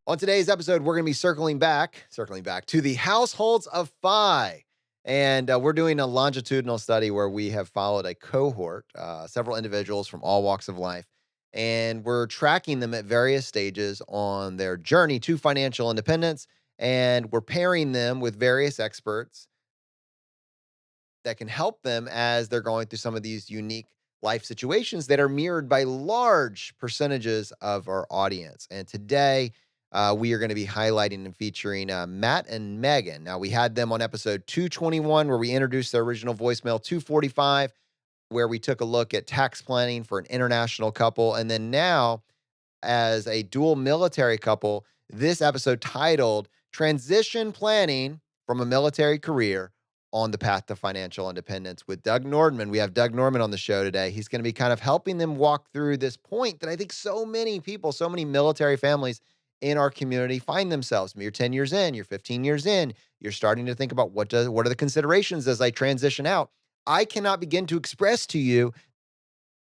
On today's episode, we're going to be circling back to the households of Phi. And we're doing a longitudinal study where we have followed a cohort, several individuals from all walks of life, and we're tracking them at various stages on their journey to financial independence. And we're pairing them with various experts that can help them as they're going through some of these unique life situations that are mirrored by large percentages of our audience. And today, we are going to be highlighting and featuring Matt and Megan. Now, we had them on episode 221, where we introduced their original voicemail, 245, where we took a look at tax planning for an international couple. And then now, as a dual military couple, this episode titled Transition Planning from a Military Career on the Path to Financial Independence with Doug Nordman. We have Doug Nordman on the show today. He's going to be kind of helping them walk through this point that I think so many people, so many military families in our community find themselves. You're 10 years in, you're 15 years in, you're starting to think about what are the considerations as I transition out. I cannot begin to express to you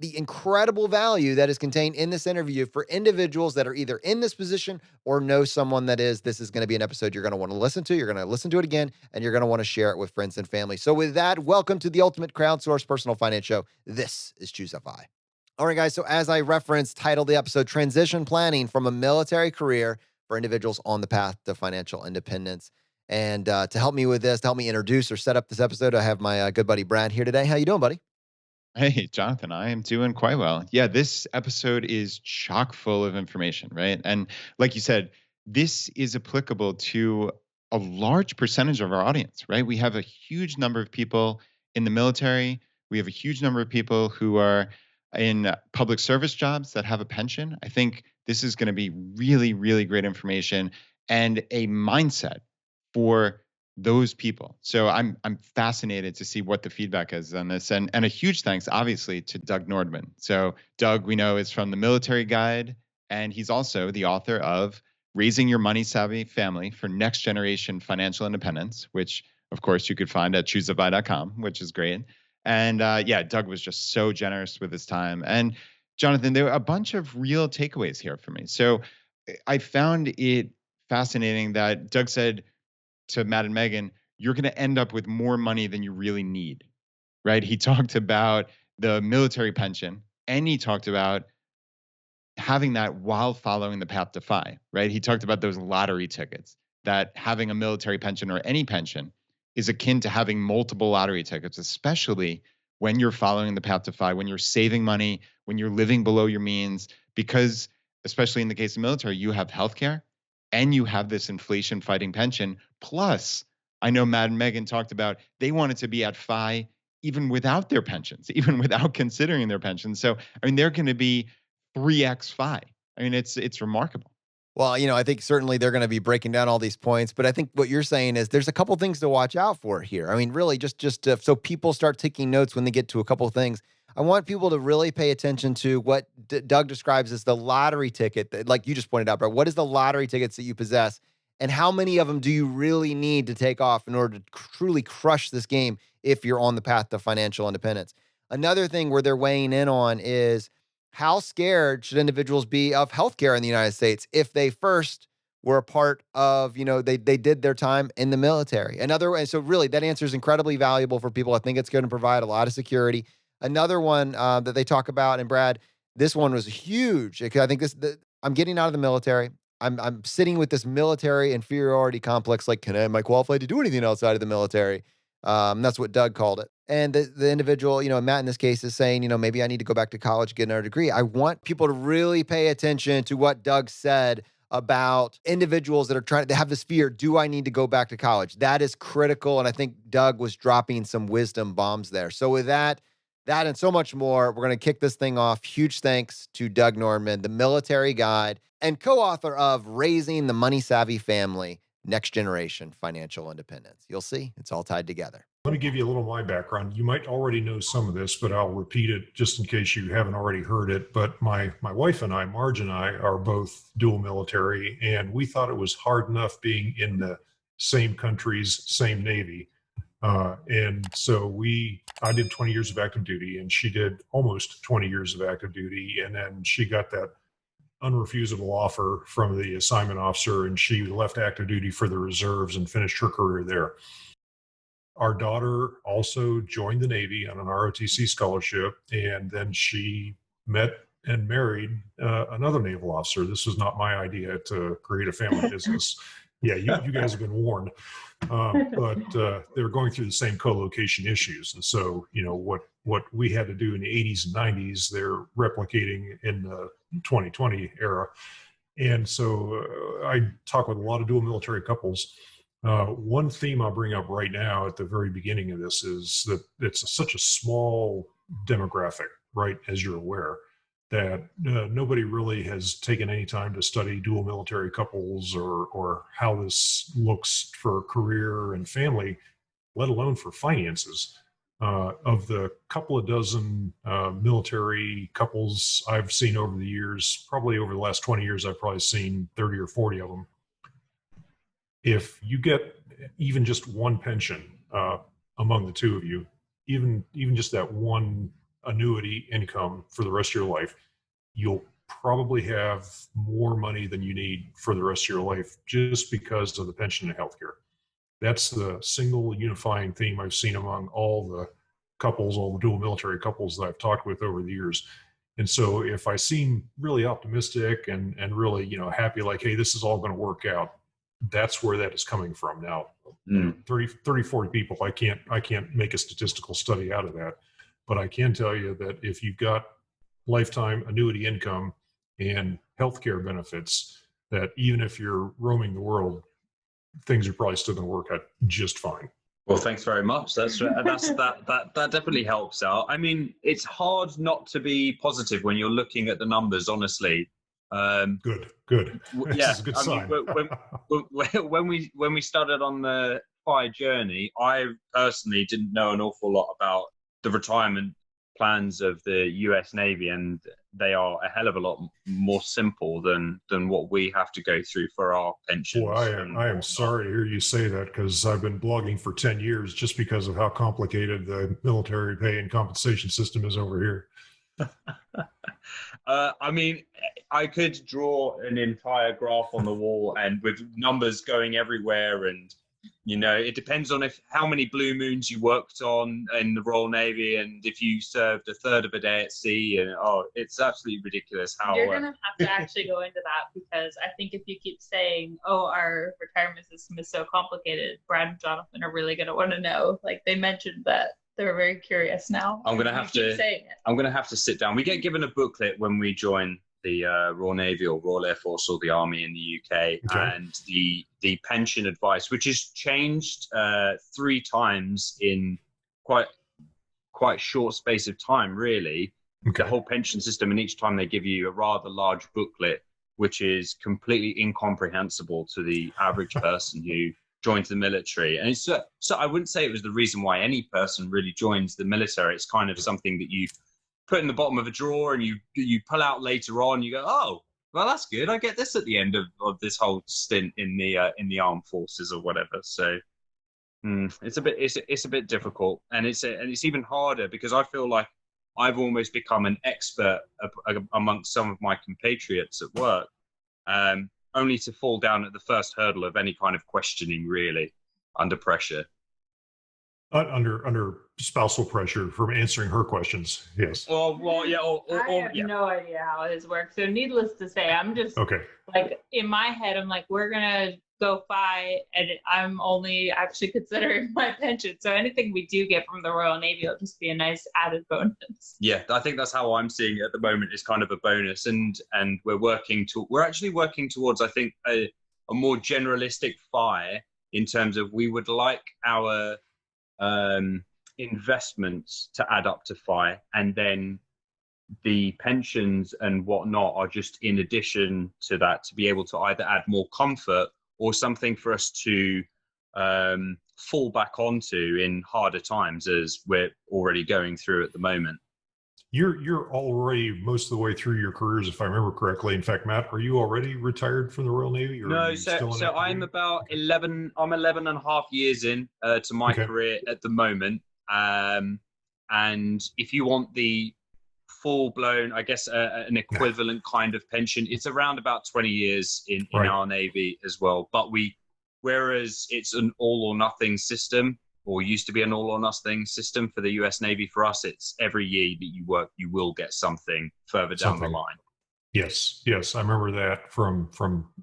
the incredible value that is contained in this interview for individuals that are either in this position or know someone that is. This is going to be an episode you're going to want to listen to. You're going to listen to it again, and you're going to want to share it with friends and family. So with that, welcome to the ultimate crowdsourced personal finance show. This is Choose FI. All right, guys. So as I referenced, titled the episode, Transition Planning from a Military Career for Individuals on the Path to Financial Independence. And to help me with this, to help me introduce or set up this episode, I have my good buddy Brad here today. How you doing, buddy? Hey, Jonathan, I am doing quite well. Yeah, this episode is chock full of information, right? And like you said, this is applicable to a large percentage of our audience, right? We have a huge number of people in the military. We have a huge number of people who are in public service jobs that have a pension. I think this is going to be really, really great information and a mindset for those people. So I'm fascinated to see what the feedback is on this. And a huge thanks, obviously, to Doug Nordman. So Doug, we know, is from the Military Guide, and he's also the author of Raising Your Money Savvy Family for Next Generation Financial Independence, which of course you could find at choosefi.com, which is great. And yeah, Doug was just so generous with his time. And Jonathan, there were a bunch of real takeaways here for me. So I found it fascinating that Doug said to Matt and Megan, you're going to end up with more money than you really need, right? He talked about the military pension, and he talked about having that while following the path to FI, right? He talked about those lottery tickets, that having a military pension or any pension is akin to having multiple lottery tickets, especially when you're following the path to FI, when you're saving money, when you're living below your means, because especially in the case of military, you have healthcare and you have this inflation fighting pension. Plus, I know Matt and Megan talked about they wanted to be at FI even without their pensions, even without considering their pensions. So, I mean, they're going to be 3x FI. I mean, it's remarkable. Well, I think certainly they're going to be breaking down all these points, but I think what you're saying is there's a couple things to watch out for here. I mean, really, so people start taking notes when they get to a couple of things. I want people to really pay attention to what Doug describes as the lottery ticket, like you just pointed out, Brett. What is the lottery tickets that you possess, and how many of them do you really need to take off in order to truly crush this game if you're on the path to financial independence? Another thing where they're weighing in on is how scared should individuals be of healthcare in the United States if they first were a part of, they did their time in the military? So really that answer is incredibly valuable for people. I think it's going to provide a lot of security. Another one that they talk about, and Brad, this one was huge because I think I'm getting out of the military. I'm sitting with this military inferiority complex. Like, am I qualified to do anything outside of the military? That's what Doug called it. And the individual, Matt in this case is saying, maybe I need to go back to college, get another degree. I want people to really pay attention to what Doug said about individuals that are trying to have this fear. Do I need to go back to college? That is critical. And I think Doug was dropping some wisdom bombs there. So with that and so much more, we're going to kick this thing off. Huge thanks to Doug Nordman, the Military Guide and co-author of Raising the Money Savvy Family, Next Generation Financial Independence. You'll see, it's all tied together. Let me give you a little of my background. You might already know some of this, but I'll repeat it just in case you haven't already heard it. But my wife and I, Marge and I, are both dual military, and we thought it was hard enough being in the same countries, same Navy. And so I did 20 years of active duty, and she did almost 20 years of active duty. And then she got that unrefusable offer from the assignment officer, and she left active duty for the reserves and finished her career there. Our daughter also joined the Navy on an ROTC scholarship, and then she met and married another naval officer. This was not my idea to create a family business. Yeah, you guys have been warned. But they were going through the same co-location issues. And so, what we had to do in the 80s and 90s, they're replicating in the 2020 era. And so I talk with a lot of dual military couples. One theme I'll bring up right now at the very beginning of this is that it's such a small demographic, right, as you're aware, that nobody really has taken any time to study dual military couples or how this looks for career and family, let alone for finances. Of the couple of dozen military couples I've seen over the years, probably over the last 20 years, I've probably seen 30 or 40 of them. If you get even just one pension among the two of you, even just that one annuity income for the rest of your life, you'll probably have more money than you need for the rest of your life just because of the pension and healthcare. That's the single unifying theme I've seen among all the couples, all the dual military couples that I've talked with over the years. And so if I seem really optimistic and really, happy, like, hey, this is all going to work out, that's where that is coming from. Now, 30, 40 people, I can't make a statistical study out of that, but I can tell you that if you've got lifetime annuity income and healthcare benefits, that even if you're roaming the world, things are probably still going to work out just fine. Well, thanks very much. That definitely helps out. I mean, it's hard not to be positive when you're looking at the numbers, honestly. Good. This Yeah, is a good sign. When we started on the FI journey, I personally didn't know an awful lot about the retirement plans of the US Navy, and they are a hell of a lot more simple than what we have to go through for our pensions. Well, I am sorry to hear you say that, because I've been blogging for 10 years just because of how complicated the military pay and compensation system is over here. I mean, I could draw an entire graph on the wall and with numbers going everywhere, and it depends on how many blue moons you worked on in the Royal Navy, and if you served a third of a day at sea, and it's absolutely ridiculous how you're gonna have to actually go into that, because I think if you keep saying, our retirement system is so complicated, Brad and Jonathan are really gonna want to know. Like, they mentioned that they're very curious now. I'm gonna have to sit down. We get given a booklet when we join the Royal Navy or Royal Air Force or the Army in the UK, okay. And the pension advice, which has changed 3 times in quite short space of time, really. Okay. The whole pension system, and each time they give you a rather large booklet, which is completely incomprehensible to the average person who joins the military. And it's so I wouldn't say it was the reason why any person really joins the military. It's kind of something that you put in the bottom of a drawer and you pull out later on. You go, oh, well, that's good. I get this at the end of this whole stint in the armed forces or whatever. So it's a bit difficult, and it's even harder because I feel like I've almost become an expert amongst some of my compatriots at work, only to fall down at the first hurdle of any kind of questioning, really, under pressure. Under spousal pressure from answering her questions, yes. Well, yeah. I have no idea how this works. So needless to say, I'm just like, in my head, I'm like, we're gonna go FI, and I'm only actually considering my pension. So anything we do get from the Royal Navy will just be a nice added bonus. Yeah, I think that's how I'm seeing it at the moment, is kind of a bonus, and we're actually working towards, I think, a more generalistic FI, in terms of we would like our investments to add up to FI, and then the pensions and whatnot are just in addition to that, to be able to either add more comfort or something for us to fall back onto in harder times, as we're already going through at the moment. You're already most of the way through your careers, if I remember correctly. In fact, Matt, are you already retired from the Royal Navy? Or no, so I'm about 11 and a half years in to my career at the moment. And if you want the full blown, I guess, an equivalent kind of pension. It's around about 20 years in Right. our Navy as well. But whereas it's an all or nothing system, or used to be an all or nothing system for the US Navy, for us, it's every year that you work, you will get something further down the line. Yes, I remember that from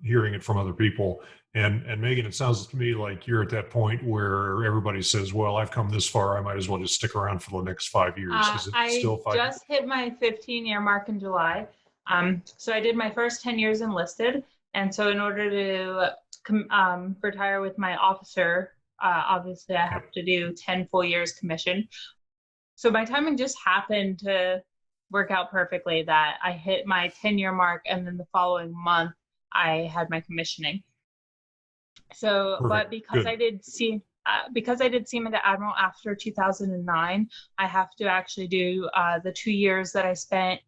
hearing it from other people. And Megan, it sounds to me like you're at that point where everybody says, "Well, I've come this far. I might as well just stick around for the next 5 years." Is it still 5 years? I just hit my 15-year mark in July. So I did my first 10 years enlisted, and so in order to retire with my officer, obviously I have to do 10 full years commission. So my timing just happened to work out perfectly that I hit my 10-year mark, and then the following month I had my commissioning. So, Perfect. but because Good. I did Seaman to Admiral after 2009, I have to actually do the 2 years that I spent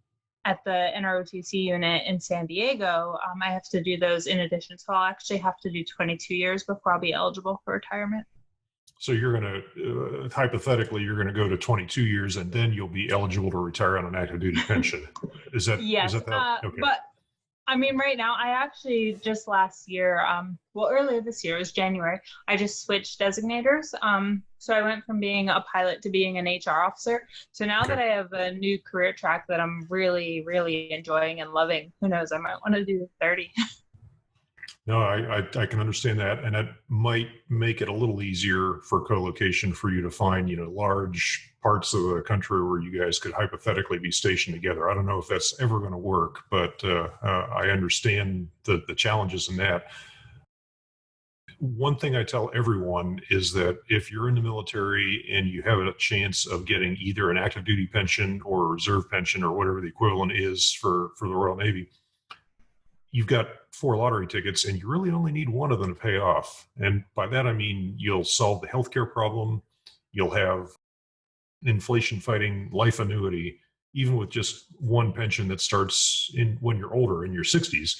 at the NROTC unit in San Diego. I have to do those in addition. So I'll actually have to do 22 years before I'll be eligible for retirement. So you're going to, hypothetically, you're going to go to 22 years and then you'll be eligible to retire on an active duty pension. Is that, yes, is that okay? But I mean, right now, I actually just last year, earlier this year, it was January, I just switched designators. So I went from being a pilot to being an HR officer. So now that I have a new career track that I'm really, really enjoying and loving, who knows, I might want to do 30. No, I can understand that. And that might make it a little easier for co-location for you to find, large parts of the country where you guys could hypothetically be stationed together. I don't know if that's ever going to work, but I understand the challenges in that. One thing I tell everyone is that if you're in the military and you have a chance of getting either an active duty pension or a reserve pension or whatever the equivalent is for the Royal Navy, you've got 4 lottery tickets and you really only need one of them to pay off. And by that, I mean, you'll solve the healthcare problem. You'll have inflation fighting life annuity, even with just one pension that starts when you're older, in your 60s.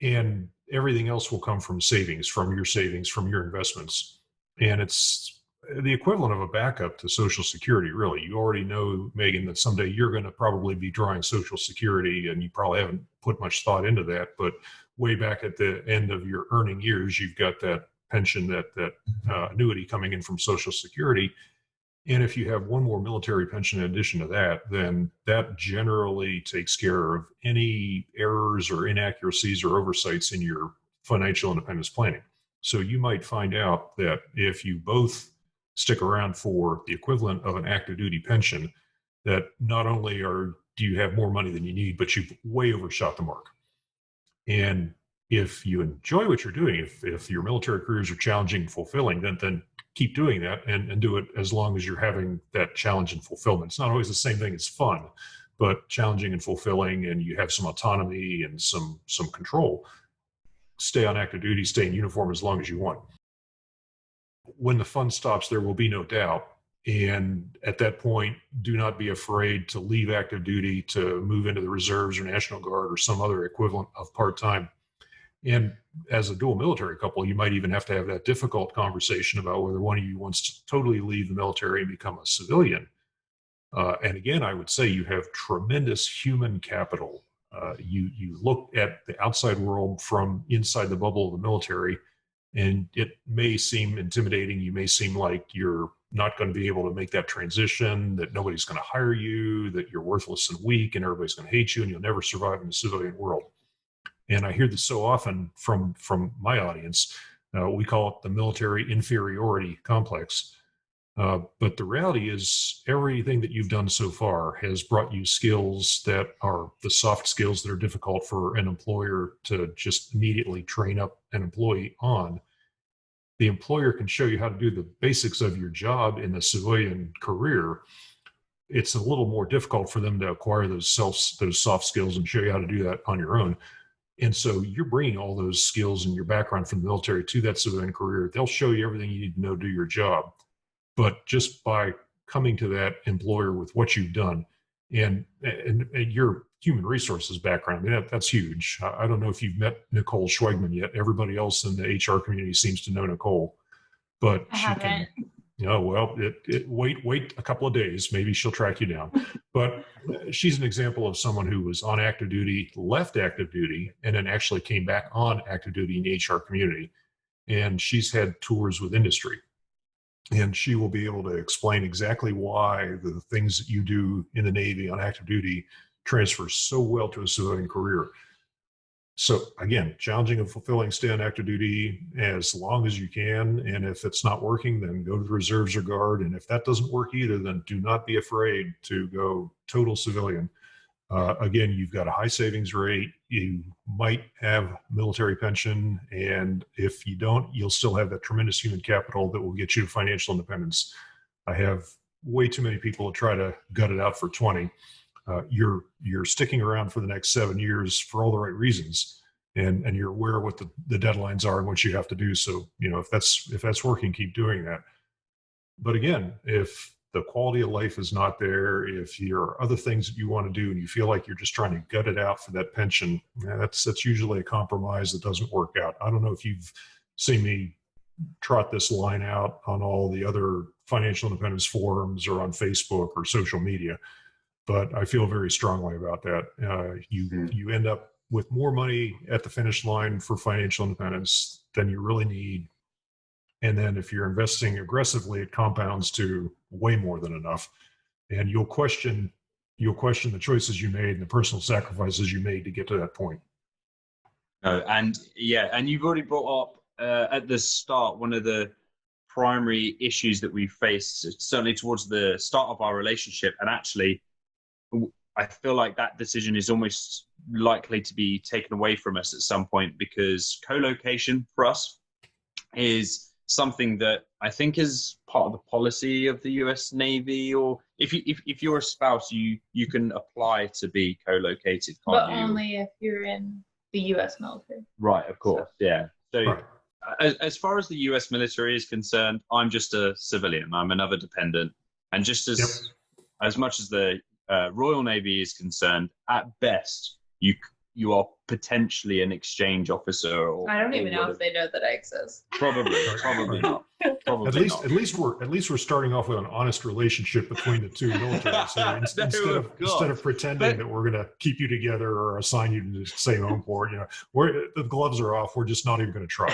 And everything else will come from savings, from your investments. And it's the equivalent of a backup to Social Security, really. You already know, Megan, that someday you're going to probably be drawing Social Security, and you probably haven't put much thought into that. But way back at the end of your earning years, you've got that pension, that annuity coming in from Social Security. And if you have one more military pension in addition to that, then that generally takes care of any errors or inaccuracies or oversights in your financial independence planning. So you might find out that if you both stick around for the equivalent of an active duty pension, that not only do you have more money than you need, but you've way overshot the mark. And if you enjoy what you're doing, if your military careers are challenging and fulfilling, then keep doing that and do it as long as you're having that challenge and fulfillment. It's not always the same thing as fun, but challenging and fulfilling, and you have some autonomy and some control. Stay on active duty, stay in uniform as long as you want. When the fun stops, there will be no doubt. And at that point, do not be afraid to leave active duty to move into the reserves or National Guard or some other equivalent of part-time. And as a dual military couple, you might even have to have that difficult conversation about whether one of you wants to totally leave the military and become a civilian. And again, I would say you have tremendous human capital. You look at the outside world from inside the bubble of the military, and it may seem intimidating. You may seem like you're not going to be able to make that transition, that nobody's going to hire you, that you're worthless and weak, and everybody's going to hate you, and you'll never survive in the civilian world. And I hear this so often from my audience. We call it the military inferiority complex. But the reality is everything that you've done so far has brought you skills that are the soft skills that are difficult for an employer to just immediately train up an employee on. The employer can show you how to do the basics of your job in the civilian career. It's a little more difficult for them to acquire those soft skills and show you how to do that on your own. And so you're bringing all those skills and your background from the military to that civilian career. They'll show you everything you need to know to do your job. But just by coming to that employer with what you've done and your human resources background, I mean, that's huge. I don't know if you've met Nicole Schwegman yet. Everybody else in the HR community seems to know Nicole. But Oh, well, wait a couple of days. Maybe she'll track you down. But she's an example of someone who was on active duty, left active duty, and then actually came back on active duty in the HR community. And she's had tours with industry. And she will be able to explain exactly why the things that you do in the Navy on active duty transfer so well to a civilian career. So again, challenging and fulfilling, stay on active duty as long as you can. And if it's not working, then go to the reserves or guard. And if that doesn't work either, then do not be afraid to go total civilian. Again, you've got a high savings rate. You might have military pension. And if you don't, you'll still have that tremendous human capital that will get you to financial independence. I have way too many people try to gut it out for 20. You're sticking around for the next 7 years for all the right reasons, and you're aware of what the deadlines are and what you have to do. So, if that's working, keep doing that. But again, if the quality of life is not there, if there are other things that you want to do and you feel like you're just trying to gut it out for that pension, that's usually a compromise that doesn't work out. I don't know if you've seen me trot this line out on all the other financial independence forums or on Facebook or social media, but I feel very strongly about that. You end up with more money at the finish line for financial independence than you really need. And then if you're investing aggressively, it compounds to way more than enough. And you'll question the choices you made and the personal sacrifices you made to get to that point. And you've already brought up at the start one of the primary issues that we face, certainly towards the start of our relationship. And actually, I feel like that decision is almost likely to be taken away from us at some point, because co-location for us is something that I think is part of the policy of the US Navy. Or if you're a spouse, you can apply to be co-located, can't but you? only if you're in the US military. Right, of course, yeah. So right. As far as the US military is concerned, I'm just a civilian. I'm another dependent. And just as much as the Royal Navy is concerned, at best, you are potentially an exchange officer. Or I don't even know whatever. if they know that I exist. Probably not. Probably at least we're starting off with an honest relationship between the two militaries here, instead of pretending that we're going to keep you together or assign you to the same home port. The gloves are off. We're just not even going to try.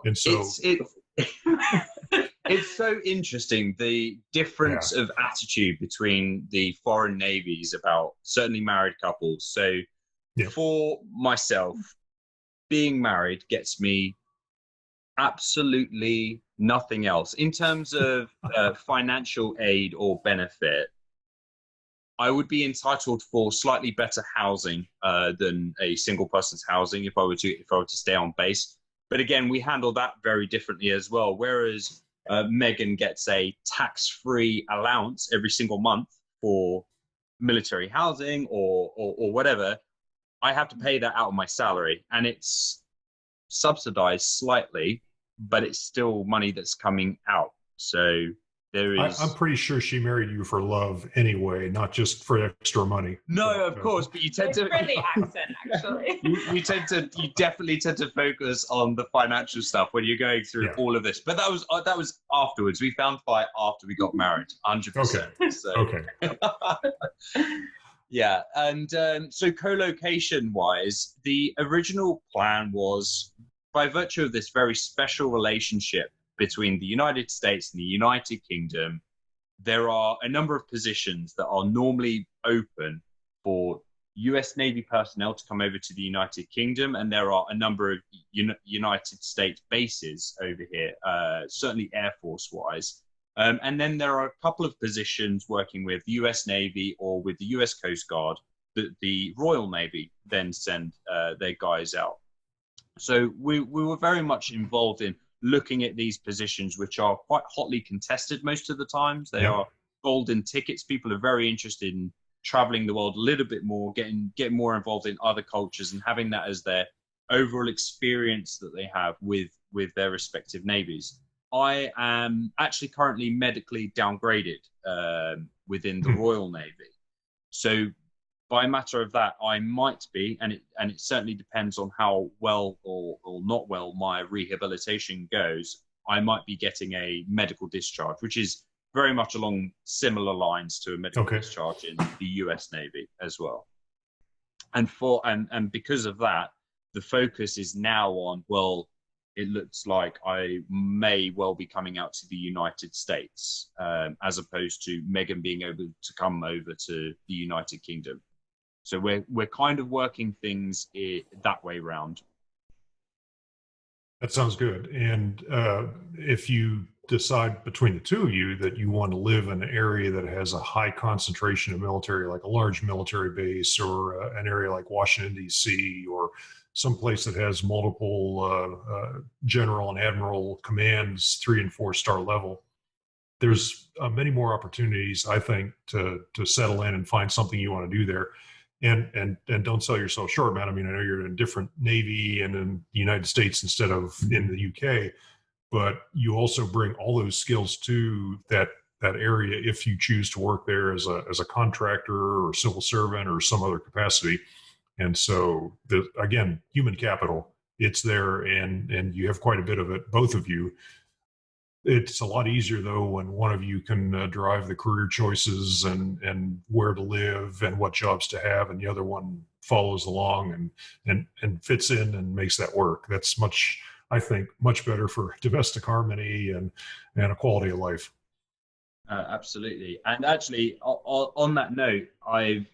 And so it's so interesting, the difference of attitude between the foreign navies about certainly married couples. So for myself, being married gets me absolutely nothing else in terms of financial aid or benefit. I would be entitled for slightly better housing than a single person's housing if I were to stay on base. But again, we handle that very differently as well. Whereas Megan gets a tax-free allowance every single month for military housing or whatever, I have to pay that out of my salary, and it's subsidized slightly, but it's still money that's coming out. So there is. I'm pretty sure she married you for love anyway, not just for extra money. No, of course, but you tend to. For the accent, actually. You definitely tend to focus on the financial stuff when you're going through all of this. But that was afterwards. We found fight after we got married, 100%. Okay. So. Okay. Yeah, and so co-location wise, the original plan was, by virtue of this very special relationship between the United States and the United Kingdom, there are a number of positions that are normally open for US Navy personnel to come over to the United Kingdom, and there are a number of United States bases over here, certainly Air Force wise. And then there are a couple of positions working with the US Navy or with the US Coast Guard that the Royal Navy then send their guys out. So we were very much involved in looking at these positions, which are quite hotly contested most of the times. They are golden tickets. People are very interested in traveling the world a little bit more, getting more involved in other cultures and having that as their overall experience that they have with their respective navies. I am actually currently medically downgraded within the Royal Navy. So by matter of that, I might be, and it certainly depends on how well or not well my rehabilitation goes, I might be getting a medical discharge, which is very much along similar lines to a medical discharge in the US Navy as well. And because of that, the focus is now on, well, it looks like I may well be coming out to the United States, as opposed to Megan being able to come over to the United Kingdom. So we're kind of working things that way round. That sounds good. And if you decide between the two of you that you want to live in an area that has a high concentration of military, like a large military base, or an area like Washington, D.C., or someplace that has multiple general and admiral commands, 3 and 4 star level, there's many more opportunities, I think, to settle in and find something you want to do there. And don't sell yourself short, man. I mean, I know you're in a different Navy and in the United States instead of in the UK, but you also bring all those skills to that area if you choose to work there as a contractor or civil servant or some other capacity. And so, again, human capital, it's there, and you have quite a bit of it, both of you. It's a lot easier, though, when one of you can drive the career choices and where to live and what jobs to have, and the other one follows along and fits in and makes that work. That's I think, much better for domestic harmony and a quality of life. Absolutely. And actually, on that note, I've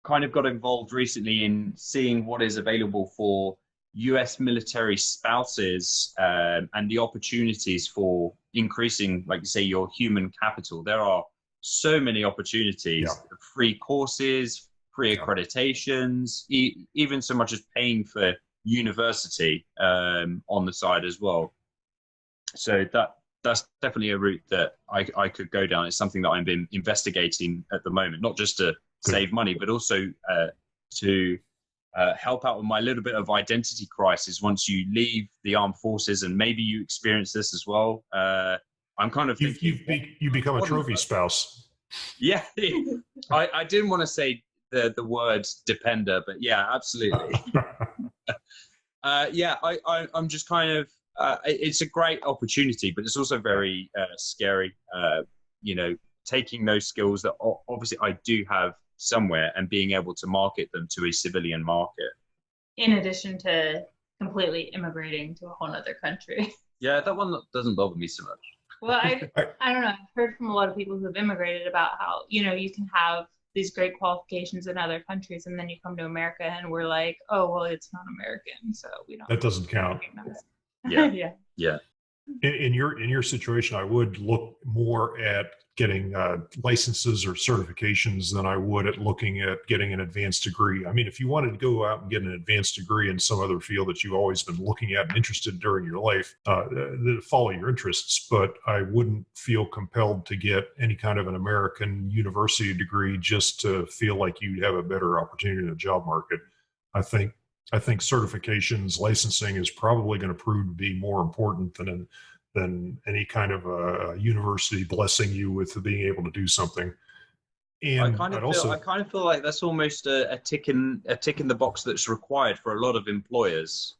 kind of got involved recently in seeing what is available for US military spouses, and the opportunities for increasing, like you say, your human capital. There are so many opportunities, free courses, free accreditations, even so much as paying for university on the side as well. So that's definitely a route that I could go down. It's something that I've been investigating at the moment, not just to save money, but also to help out with my little bit of identity crisis once you leave the armed forces, and maybe you experience this as well. I'm kind of thinking you become a trophy spouse. Yeah, I didn't want to say the word depender, but yeah, absolutely. I'm just kind of it's a great opportunity, but it's also very scary. Taking those skills that obviously I do have somewhere and being able to market them to a civilian market. In addition to completely immigrating to a whole other country. Yeah, that one doesn't bother me so much. Well, I don't know. I've heard from a lot of people who have immigrated about how, you can have these great qualifications in other countries, and then you come to America and we're like, oh, well, it's not American, so we don't. That doesn't count. Yeah. Yeah. In your situation, I would look more at getting licenses or certifications than I would at looking at getting an advanced degree. I mean, if you wanted to go out and get an advanced degree in some other field that you've always been looking at and interested during your life, follow your interests. But I wouldn't feel compelled to get any kind of an American university degree just to feel like you'd have a better opportunity in the job market. I think certifications, licensing is probably going to prove to be more important than any kind of a university blessing you with being able to do something. And I kind of feel like that's almost a tick in the box that's required for a lot of employers.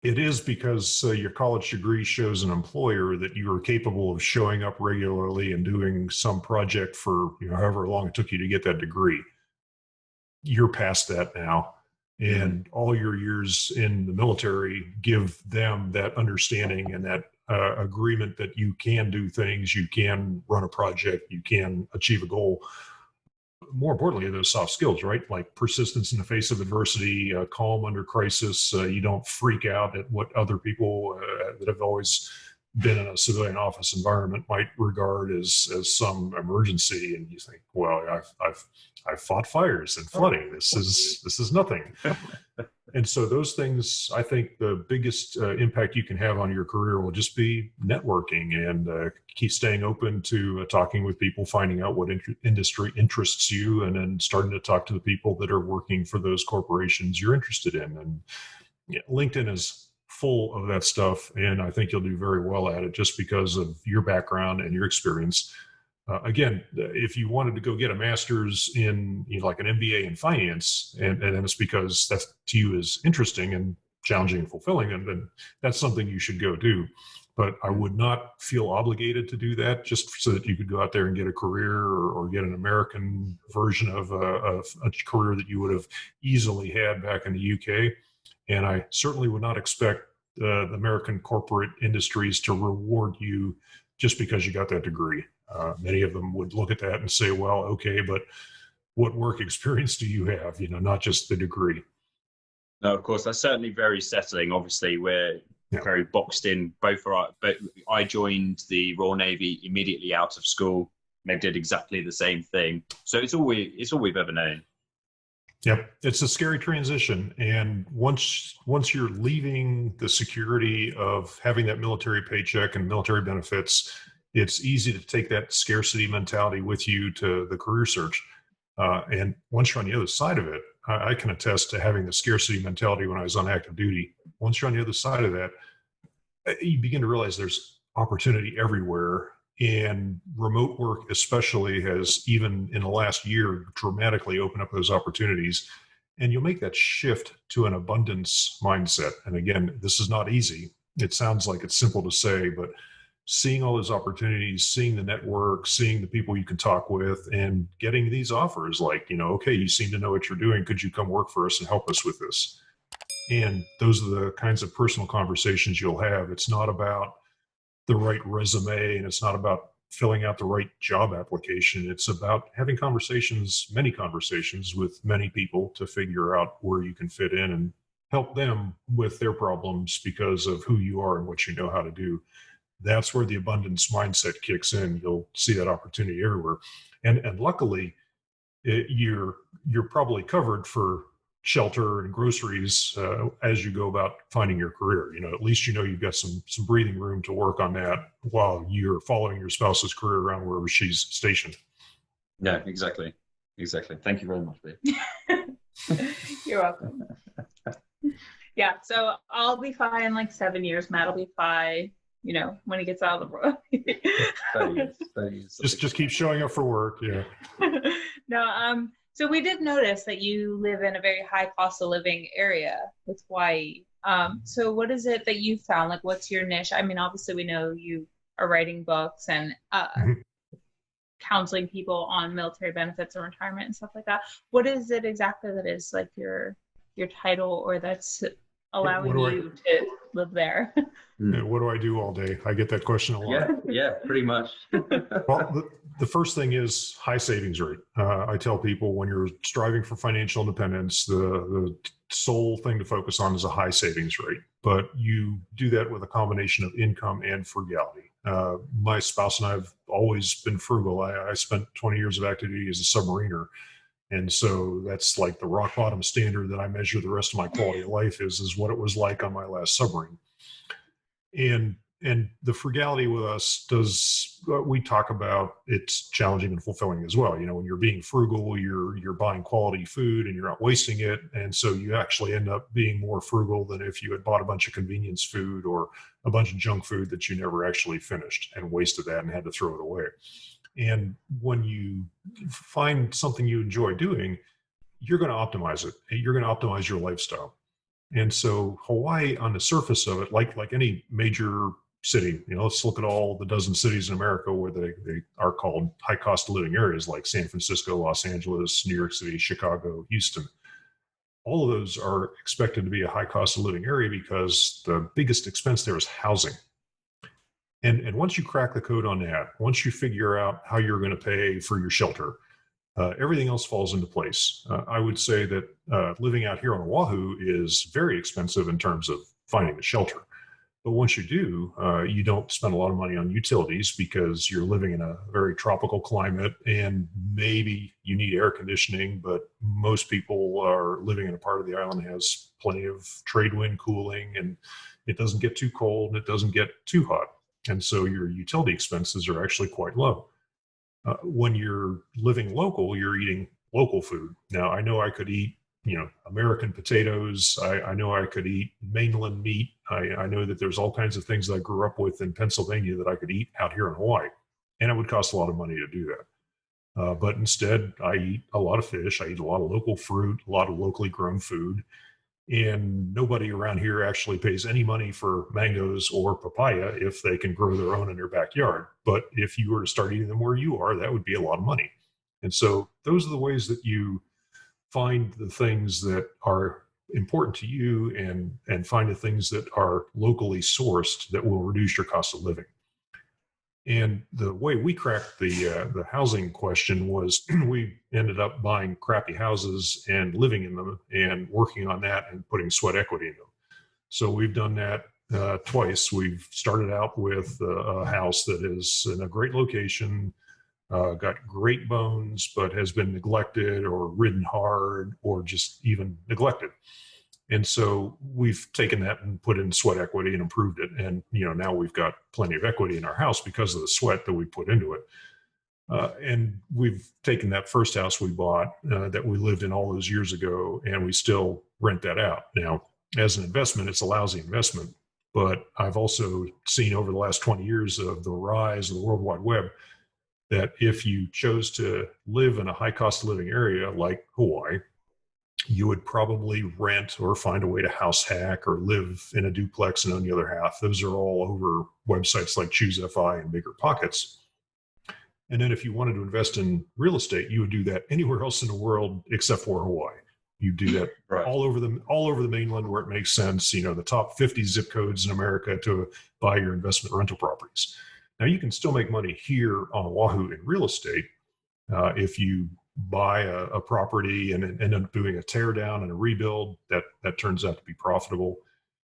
It is, because your college degree shows an employer that you are capable of showing up regularly and doing some project for however long it took you to get that degree. You're past that now. And all your years in the military give them that understanding and that agreement that you can do things, you can run a project, you can achieve a goal. More importantly, those soft skills, right? Like persistence in the face of adversity, calm under crisis. You don't freak out at what other people that have always been in a civilian office environment might regard as some emergency, and you think, well, I've fought fires and flooding. This is nothing. And so those things, I think the biggest impact you can have on your career will just be networking and keep staying open to talking with people, finding out what industry interests you, and then starting to talk to the people that are working for those corporations you're interested in. And LinkedIn is full of that stuff, and I think you'll do very well at it just because of your background and your experience. Again, if you wanted to go get a master's in like an MBA in finance, and it's because that to you is interesting and challenging and fulfilling, and then that's something you should go do. but I would not feel obligated to do that just so that you could go out there and get a career or get an American version of a career that you would have easily had back in the UK. And I certainly would not expect the American corporate industries to reward you just because you got that degree. Many of them would look at that and say, well, okay, but what work experience do you have? Not just the degree. No, of course, that's certainly very settling. Obviously, we're very boxed in. But I joined the Royal Navy immediately out of school. They did exactly the same thing. So it's all we've ever known. Yep, it's a scary transition, and once you're leaving the security of having that military paycheck and military benefits, it's easy to take that scarcity mentality with you to the career search. And once you're on the other side of it, I can attest to having the scarcity mentality when I was on active duty. Once you're on the other side of that, you begin to realize there's opportunity everywhere. And remote work especially has, even in the last year, dramatically opened up those opportunities. And you'll make that shift to an abundance mindset. And again, this is not easy. It sounds like it's simple to say, but seeing all those opportunities, seeing the network, seeing the people you can talk with, and getting these offers like, okay, you seem to know what you're doing. Could you come work for us and help us with this? And those are the kinds of personal conversations you'll have. It's not about the right resume, and it's not about filling out the right job application. It's about having many conversations with many people to figure out where you can fit in and help them with their problems because of who you are and what you know how to do. That's where the abundance mindset kicks in. You'll see that opportunity everywhere. And luckily, you're probably covered for shelter and groceries as you go about finding your career. At least you've got some breathing room to work on that while you're following your spouse's career around wherever she's stationed. Yeah, exactly. Thank you very much, babe. You're welcome. Yeah, so I'll be fine in like 7 years. Matt will be fine, when he gets out of the road. 30 years. Just keep showing up for work. Yeah. No, so we did notice that you live in a very high cost of living area with Hawaii. So what is it that you found? Like, what's your niche? I mean, obviously we know you are writing books and counseling people on military benefits and retirement and stuff like that. What is it exactly that is like your title, or that's allowing you to live there? What do I do all day? I get that question a lot. Yeah, pretty much. Well, the first thing is high savings rate. I tell people when you're striving for financial independence, the sole thing to focus on is a high savings rate. But you do that with a combination of income and frugality. My spouse and I have always been frugal. I spent 20 years of active duty as a submariner. And so that's like the rock bottom standard that I measure the rest of my quality of life is what it was like on my last submarine. And the frugality with us we talk about it's challenging and fulfilling as well. When you're being frugal, you're buying quality food and you're not wasting it. And so you actually end up being more frugal than if you had bought a bunch of convenience food or a bunch of junk food that you never actually finished and wasted that and had to throw it away. And when you find something you enjoy doing, you're going to optimize it. You're going to optimize your lifestyle. And so Hawaii, on the surface of it, like any major city, let's look at all the dozen cities in America where they are called high cost of living areas, like San Francisco, Los Angeles, New York City, Chicago, Houston. All of those are expected to be a high cost of living area because the biggest expense there is housing. And once you crack the code on that, once you figure out how you're going to pay for your shelter, everything else falls into place. I would say that living out here on Oahu is very expensive in terms of finding the shelter. But once you do, you don't spend a lot of money on utilities because you're living in a very tropical climate and maybe you need air conditioning, but most people are living in a part of the island that has plenty of trade wind cooling and it doesn't get too cold and it doesn't get too hot. And so your utility expenses are actually quite low. When you're living local, you're eating local food. Now, I know I could eat, American potatoes. I know I could eat mainland meat. I know that there's all kinds of things that I grew up with in Pennsylvania that I could eat out here in Hawaii. And it would cost a lot of money to do that. But instead, I eat a lot of fish. I eat a lot of local fruit, a lot of locally grown food. And nobody around here actually pays any money for mangoes or papaya if they can grow their own in their backyard. But if you were to start eating them where you are, that would be a lot of money. And so those are the ways that you find the things that are important to you, and find the things that are locally sourced that will reduce your cost of living. And the way we cracked the housing question was we ended up buying crappy houses and living in them and working on that and putting sweat equity in them. So we've done that twice. We've started out with a house that is in a great location, got great bones, but has been neglected or ridden hard or just even neglected. And so we've taken that and put in sweat equity and improved it. And, now we've got plenty of equity in our house because of the sweat that we put into it. And we've taken that first house we bought that we lived in all those years ago, and we still rent that out. Now, as an investment, it's a lousy investment. But I've also seen over the last 20 years of the rise of the World Wide Web that if you chose to live in a high cost of living area like Hawaii, you would probably rent or find a way to house hack or live in a duplex and own the other half. Those are all over websites like ChooseFI and Bigger Pockets. And then if you wanted to invest in real estate, you would do that anywhere else in the world except for Hawaii. You do that right. all over the mainland where it makes sense. The top 50 zip codes in America to buy your investment rental properties. Now you can still make money here on Oahu in real estate if you buy a property and end up doing a tear down and a rebuild. That turns out to be profitable.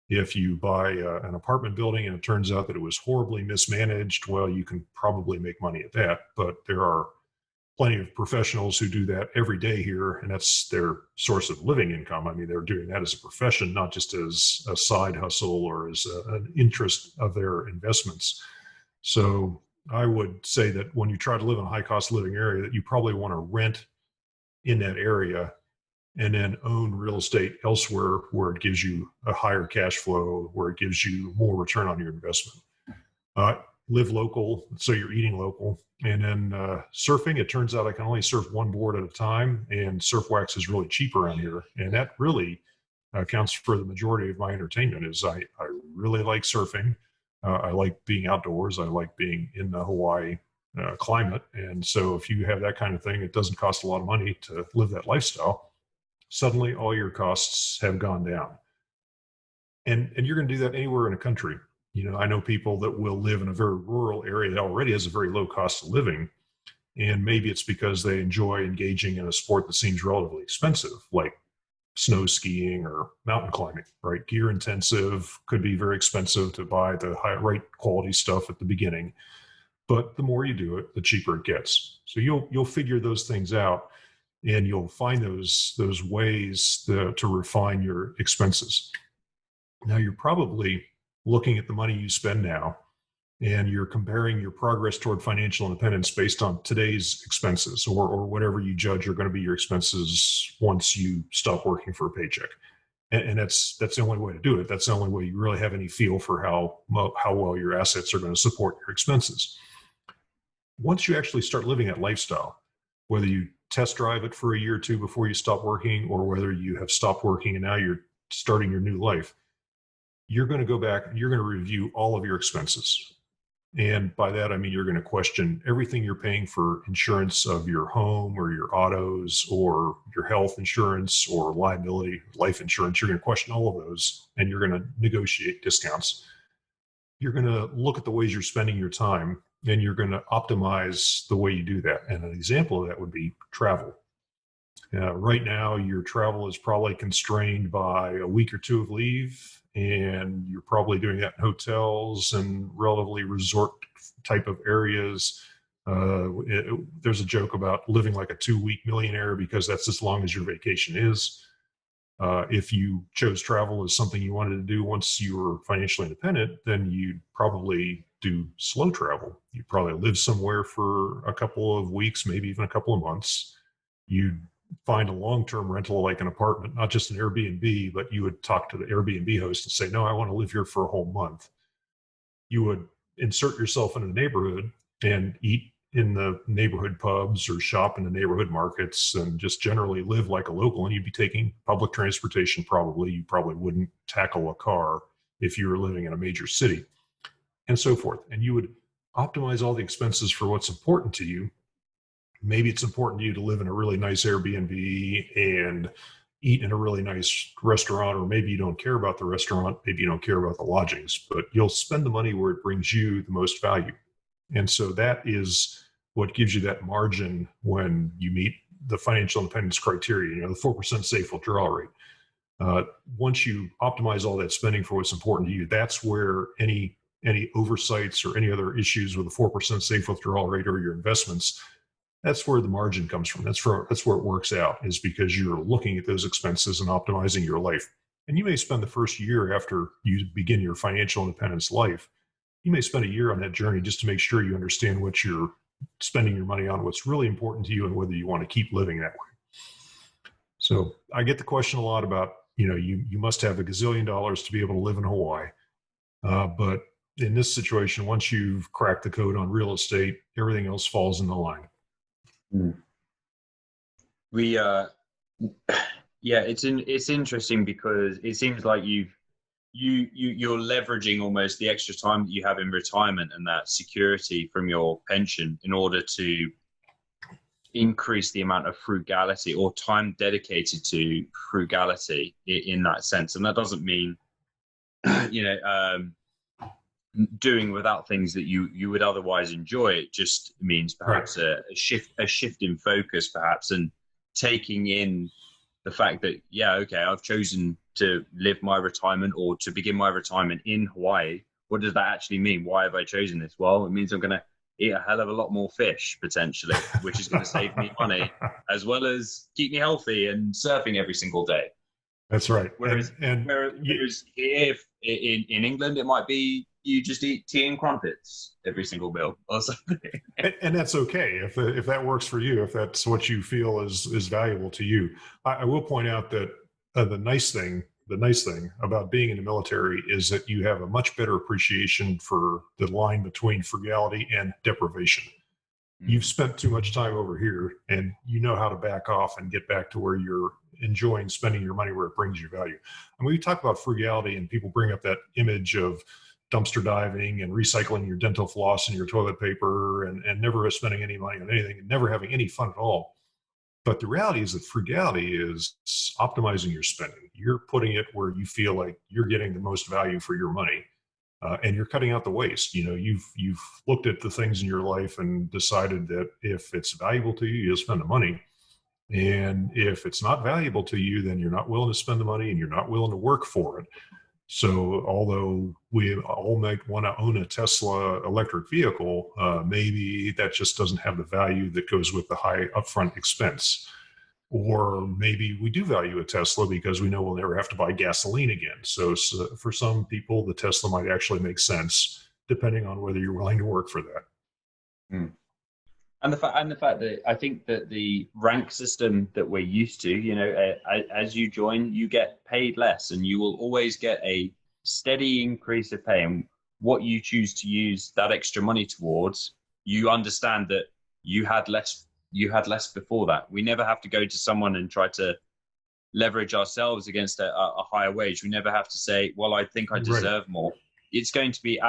If you buy an apartment building and it turns out that it was horribly mismanaged, well, you can probably make money at that. But there are plenty of professionals who do that every day here, and that's their source of living income. I mean, they're doing that as a profession, not just as a side hustle or as an interest of their investments. So I would say that when you try to live in a high cost living area, that you probably want to rent in that area and then own real estate elsewhere where it gives you a higher cash flow, where it gives you more return on your investment. Live local, so you're eating local. And then surfing, it turns out I can only surf one board at a time, and surf wax is really cheap around here. And that really accounts for the majority of my entertainment. Is I really like surfing. I like being outdoors. I like being in the Hawaii climate. And so if you have that kind of thing, it doesn't cost a lot of money to live that lifestyle. Suddenly all your costs have gone down. And you're going to do that anywhere in a country. I know people that will live in a very rural area that already has a very low cost of living. And maybe it's because they enjoy engaging in a sport that seems relatively expensive, like snow skiing or mountain climbing, right? Gear intensive, could be very expensive to buy the right quality stuff at the beginning. But the more you do it, the cheaper it gets. So you'll figure those things out, and you'll find those ways to refine your expenses. Now you're probably looking at the money you spend now, and you're comparing your progress toward financial independence based on today's expenses or whatever you judge are going to be your expenses once you stop working for a paycheck. And that's the only way to do it. That's the only way you really have any feel for how well your assets are going to support your expenses. Once you actually start living that lifestyle, whether you test drive it for a year or two before you stop working, or whether you have stopped working and now you're starting your new life, you're going to go back and you're going to review all of your expenses. And by that, I mean, you're going to question everything you're paying for insurance of your home or your autos or your health insurance or liability, life insurance. You're going to question all of those, and you're going to negotiate discounts. You're going to look at the ways you're spending your time, and you're going to optimize the way you do that. And an example of that would be travel. Right now, your travel is probably constrained by a week or two of leave, and you're probably doing that in hotels and relatively resort type of areas. There's a joke about living like a 2-week millionaire because that's as long as your vacation is. If you chose travel as something you wanted to do once you were financially independent, then you'd probably do slow travel. You'd probably live somewhere for a couple of weeks, maybe even a couple of months. You'd find a long-term rental, like an apartment, not just an Airbnb, but you would talk to the Airbnb host and say, no, I want to live here for a whole month. You would insert yourself into the neighborhood and eat in the neighborhood pubs or shop in the neighborhood markets and just generally live like a local. And you'd be taking public transportation probably. You probably wouldn't tackle a car if you were living in a major city and so forth. And you would optimize all the expenses for what's important to you. Maybe it's important to you to live in a really nice Airbnb and eat in a really nice restaurant, or maybe you don't care about the restaurant, maybe you don't care about the lodgings, but you'll spend the money where it brings you the most value. And so that is what gives you that margin when you meet the financial independence criteria, the 4% safe withdrawal rate. Once you optimize all that spending for what's important to you, that's where any oversights or any other issues with the 4% safe withdrawal rate or your investments, that's where the margin comes from. That's where it works out, is because you're looking at those expenses and optimizing your life. And you may spend the first year after you begin your financial independence life, you may spend a year on that journey just to make sure you understand what you're spending your money on, what's really important to you, and whether you want to keep living that way. So I get the question a lot about, you must have $1 gazillion to be able to live in Hawaii. But in this situation, once you've cracked the code on real estate, everything else falls into line. We it's interesting because it seems like you're leveraging almost the extra time that you have in retirement and that security from your pension in order to increase the amount of frugality or time dedicated to frugality in that sense. And that doesn't mean doing without things that you would otherwise enjoy. It just means perhaps a shift in focus, perhaps, and taking in the fact that, I've chosen to live my retirement or to begin my retirement in Hawaii. What does that actually mean? Why have I chosen this? Well, it means I'm going to eat a hell of a lot more fish potentially, which is going to save me money as well as keep me healthy and surfing every single day. That's right. Whereas here in England, it might be you just eat tea and crumpets every single meal or something. And that's okay if that works for you, if that's what you feel is valuable to you. I will point out that the nice thing about being in the military is that you have a much better appreciation for the line between frugality and deprivation. You've spent too much time over here, and you know how to back off and get back to where you're enjoying spending your money where it brings you value. And when we talk about frugality and people bring up that image of dumpster diving and recycling your dental floss and your toilet paper and never spending any money on anything and never having any fun at all. But the reality is that frugality is optimizing your spending. You're putting it where you feel like you're getting the most value for your money. And you're cutting out the waste. You've looked at the things in your life and decided that if it's valuable to you, you'll spend the money. And if it's not valuable to you, then you're not willing to spend the money and you're not willing to work for it. So although we all might want to own a Tesla electric vehicle, maybe that just doesn't have the value that goes with the high upfront expense. Or maybe we do value a Tesla because we know we'll never have to buy gasoline again. So for some people, the Tesla might actually make sense, depending on whether you're willing to work for that. Mm. And the fact that I think that the rank system that we're used to, as you join, you get paid less, and you will always get a steady increase of pay. And what you choose to use that extra money towards, you understand that you had less before that. We never have to go to someone and try to leverage ourselves against a higher wage. We never have to say, well, I think I deserve more. It's going to be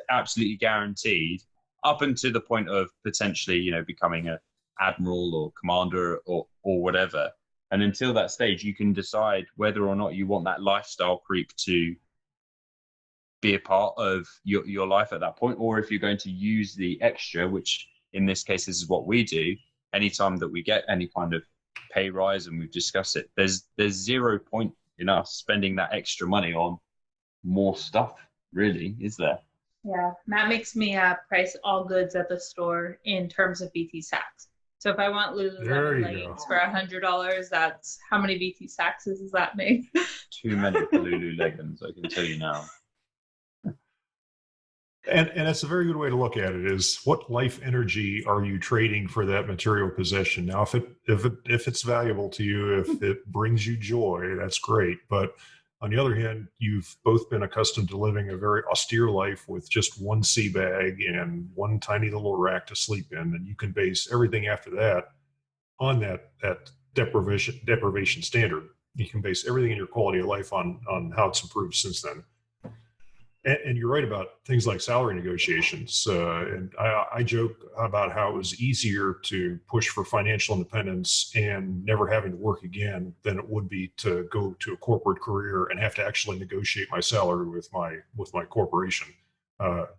absolutely guaranteed up until the point of potentially, becoming an admiral or commander or whatever. And until that stage, you can decide whether or not you want that lifestyle creep to be a part of your life at that point, or if you're going to use the extra, which in this case, this is what we do. Anytime that we get any kind of pay rise, and we've discussed it, there's 0 point in us spending that extra money on more stuff, really, is there? Yeah, Matt makes me price all goods at the store in terms of BT sacks. So if I want Lululemon leggings for $100, that's how many BT sacks does that make? Too many for Lulu leggings, I can tell you now. And that's a very good way to look at it, is what life energy are you trading for that material possession? Now, if it's valuable to you, if it brings you joy, that's great. But On the other hand, you've both been accustomed to living a very austere life with just one sea bag and one tiny little rack to sleep in, and you can base everything after that on that deprivation standard. You can base everything in your quality of life on how it's improved since then. And you're right about things like salary negotiations. And I joke about how it was easier to push for financial independence and never having to work again than it would be to go to a corporate career and have to actually negotiate my salary with my corporation.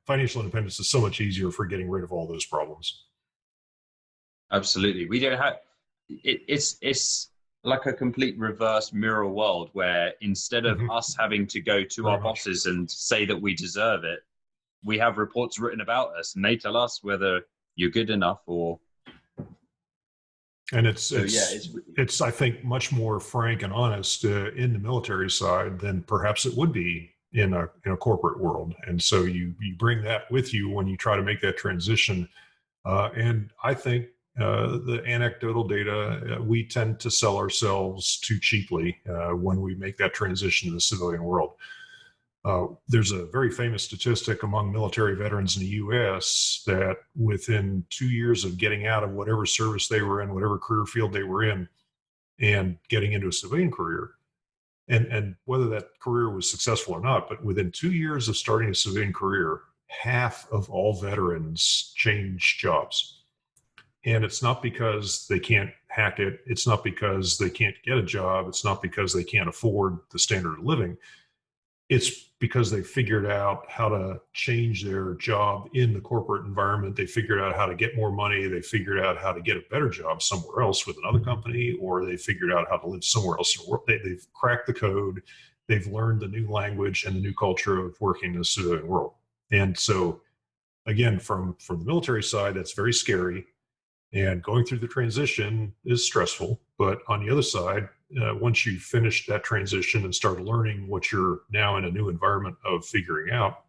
Financial independence is so much easier for getting rid of all those problems. Absolutely. We don't have it's like a complete reverse mirror world where instead of us having to go to our bosses and say that we deserve it, we have reports written about us and they tell us whether you're good enough or. And it's I think much more frank and honest in the military side than perhaps it would be in a corporate world. And so you bring that with you when you try to make that transition. And I think the anecdotal data, we tend to sell ourselves too cheaply when we make that transition to the civilian world. There's a very famous statistic among military veterans in the U.S. that within 2 years of getting out of whatever service they were in, whatever career field they were in, and getting into a civilian career, and whether that career was successful or not, but within 2 years of starting a civilian career, half of all veterans change jobs. And it's not because they can't hack it. It's not because they can't get a job. It's not because they can't afford the standard of living. It's because they figured out how to change their job in the corporate environment. They figured out how to get more money. They figured out how to get a better job somewhere else with another company, or they figured out how to live somewhere else. They've cracked the code. They've learned the new language and the new culture of working in the civilian world. And so, again, from the military side, that's very scary. And going through the transition is stressful. But on the other side, once you finish that transition and start learning what you're now in a new environment of figuring out,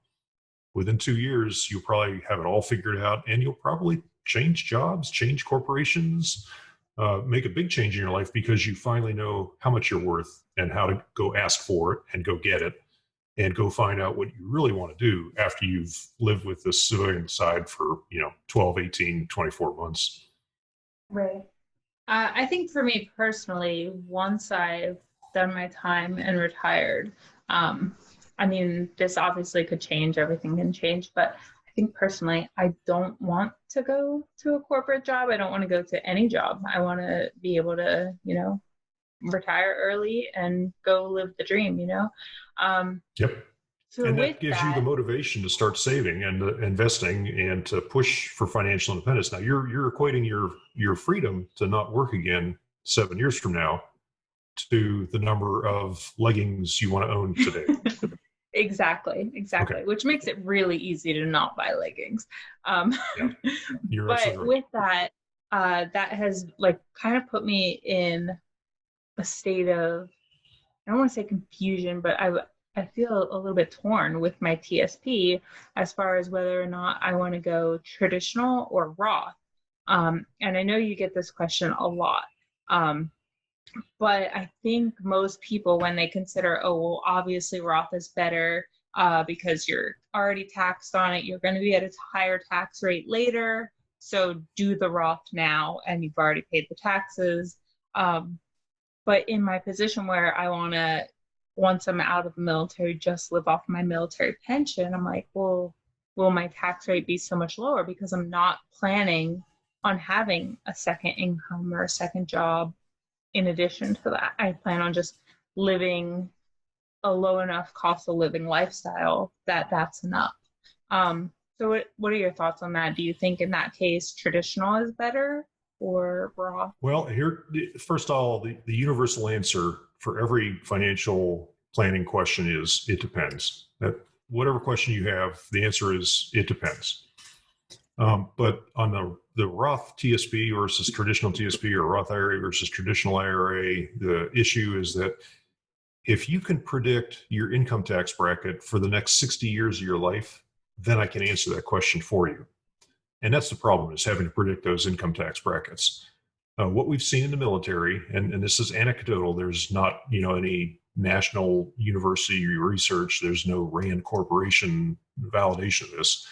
within 2 years, you'll probably have it all figured out, and you'll probably change jobs, change corporations, make a big change in your life because you finally know how much you're worth and how to go ask for it and go get it and go find out what you really want to do after you've lived with the civilian side for 12, 18, 24 months. Right. I think for me personally, once I've done my time and retired, I mean, this obviously could change, everything can change, but I think personally, I don't want to go to a corporate job. I don't want to go to any job. I want to be able to, retire early and go live the dream, Yep. So and that gives you the motivation to start saving and investing and to push for financial independence. Now you're equating your freedom to not work again 7 years from now to the number of leggings you want to own today. Exactly. Okay. Which makes it really easy to not buy leggings. But with that, that has kind of put me in a state of, I don't want to say confusion, but I feel a little bit torn with my TSP as far as whether or not I want to go traditional or Roth. And I know you get this question a lot. But I think most people, when they consider, oh, well, obviously Roth is better because you're already taxed on it. You're going to be at a higher tax rate later. So do the Roth now, and you've already paid the taxes. But in my position where I want to, once I'm out of the military, just live off my military pension, I'm like, well, will my tax rate be so much lower because I'm not planning on having a second income or a second job in addition to that? I plan on just living a low enough cost of living lifestyle that's enough. So what are your thoughts on that? Do you think in that case traditional is better or Roth? Well, here, first of all, the universal answer for every financial planning question is it depends. That whatever question you have, the answer is it depends. But on the Roth TSP versus traditional TSP or Roth IRA versus traditional IRA, the issue is that if you can predict your income tax bracket for the next 60 years of your life, then I can answer that question for you. And that's the problem, is having to predict those income tax brackets. What we've seen in the military, and this is anecdotal, there's not any national university research. There's no Rand Corporation validation of this.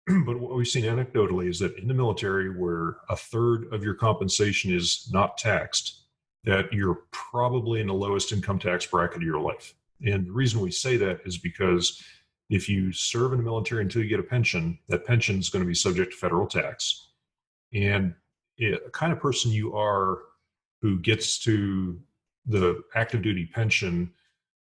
But what we've seen anecdotally is that in the military, where a third of your compensation is not taxed, that you're probably in the lowest income tax bracket of your life. And the reason we say that is because if you serve in the military until you get a pension, that pension is going to be subject to federal tax. And the kind of person you are who gets to the active duty pension,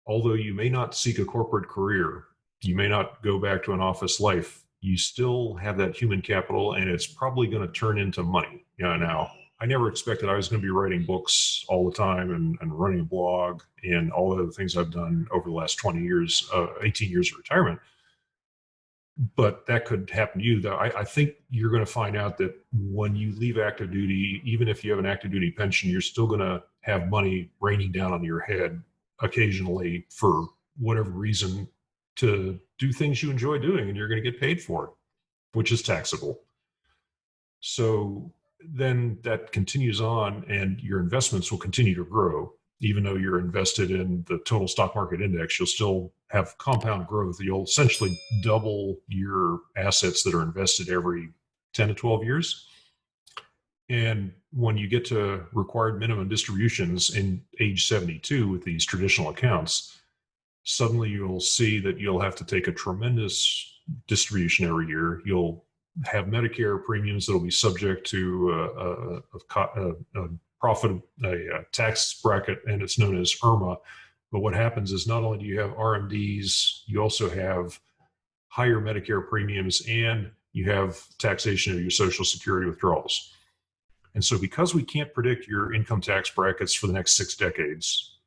although you may not seek a corporate career, you may not go back to an office life, you still have that human capital, and it's probably going to turn into money. Now, I never expected I was going to be writing books all the time and running a blog and all the other things I've done over the last 20 years, 18 years of retirement. But that could happen to you, though. I think you're going to find out that when you leave active duty, even if you have an active duty pension, you're still going to have money raining down on your head occasionally for whatever reason to do things you enjoy doing, and you're going to get paid for it, which is taxable. So then that continues on, and your investments will continue to grow. Even though you're invested in the total stock market index, you'll still have compound growth. You'll essentially double your assets that are invested every 10 to 12 years. And when you get to required minimum distributions in age 72 with these traditional accounts, suddenly you'll see that you'll have to take a tremendous distribution every year. You'll have Medicare premiums that will be subject to a tax bracket, and it's known as IRMA. But what happens is not only do you have RMDs, you also have higher Medicare premiums, and you have taxation of your Social Security withdrawals. And so because we can't predict your income tax brackets for the next 6 decades,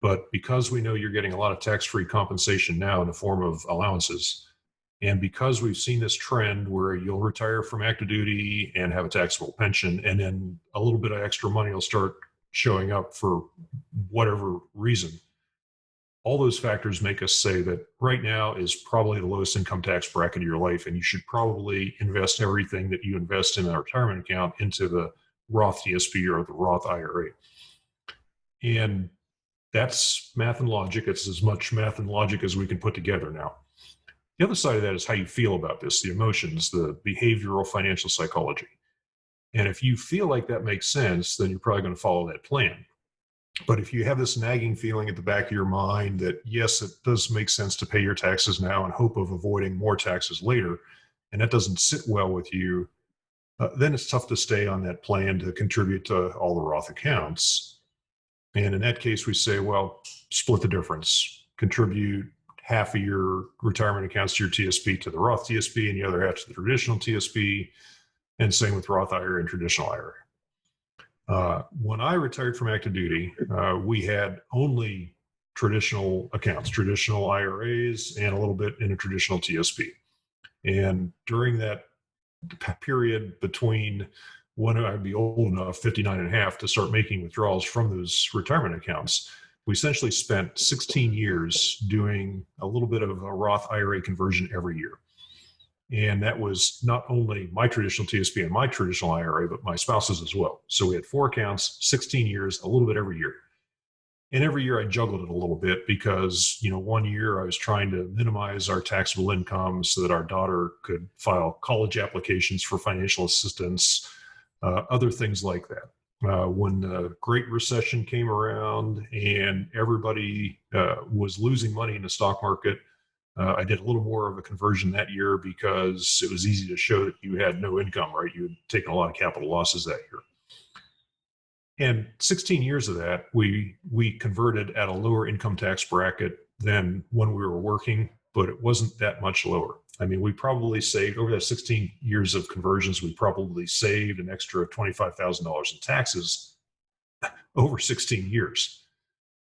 but because we know you're getting a lot of tax-free compensation now in the form of allowances, and because we've seen this trend where you'll retire from active duty and have a taxable pension, and then a little bit of extra money will start showing up for whatever reason, all those factors make us say that right now is probably the lowest income tax bracket of your life, and you should probably invest everything that you invest in a retirement account into the Roth TSP or the Roth IRA. And that's math and logic. It's as much math and logic as we can put together now. The other side of that is how you feel about this, the emotions, the behavioral financial psychology. And if you feel like that makes sense, then you're probably going to follow that plan. But if you have this nagging feeling at the back of your mind that, yes, it does make sense to pay your taxes now in hope of avoiding more taxes later, and that doesn't sit well with you, then it's tough to stay on that plan to contribute to all the Roth accounts. And in that case, we say, well, split the difference. Contribute half of your retirement accounts to your TSP to the Roth TSP and the other half to the traditional TSP, and same with Roth IRA and traditional IRA. When I retired from active duty, we had only traditional accounts, traditional IRAs, and a little bit in a traditional TSP. And during that period between when I'd be old enough, 59 and a half, to start making withdrawals from those retirement accounts, we essentially spent 16 years doing a little bit of a Roth IRA conversion every year. And that was not only my traditional TSP and my traditional IRA, but my spouse's as well. So we had 4 accounts, 16 years, a little bit every year. And every year I juggled it a little bit because, one year I was trying to minimize our taxable income so that our daughter could file college applications for financial assistance, other things like that. When the Great Recession came around and everybody was losing money in the stock market, I did a little more of a conversion that year because it was easy to show that you had no income, right? You had taken a lot of capital losses that year. And 16 years of that, we converted at a lower income tax bracket than when we were working, but it wasn't that much lower. I mean, we probably saved, over that 16 years of conversions, we probably saved an extra $25,000 in taxes over 16 years.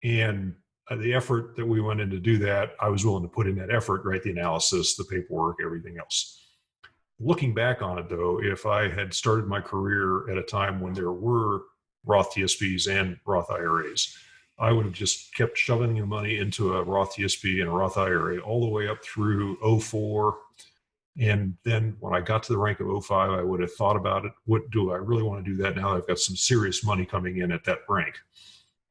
And the effort that we went in to do that, I was willing to put in that effort, right? The analysis, the paperwork, everything else. Looking back on it, though, if I had started my career at a time when there were Roth TSPs and Roth IRAs, I would have just kept shoving the money into a Roth TSP and a Roth IRA all the way up through 04. And then when I got to the rank of 05, I would have thought about it. What do I really want to do that now that I've got some serious money coming in at that rank?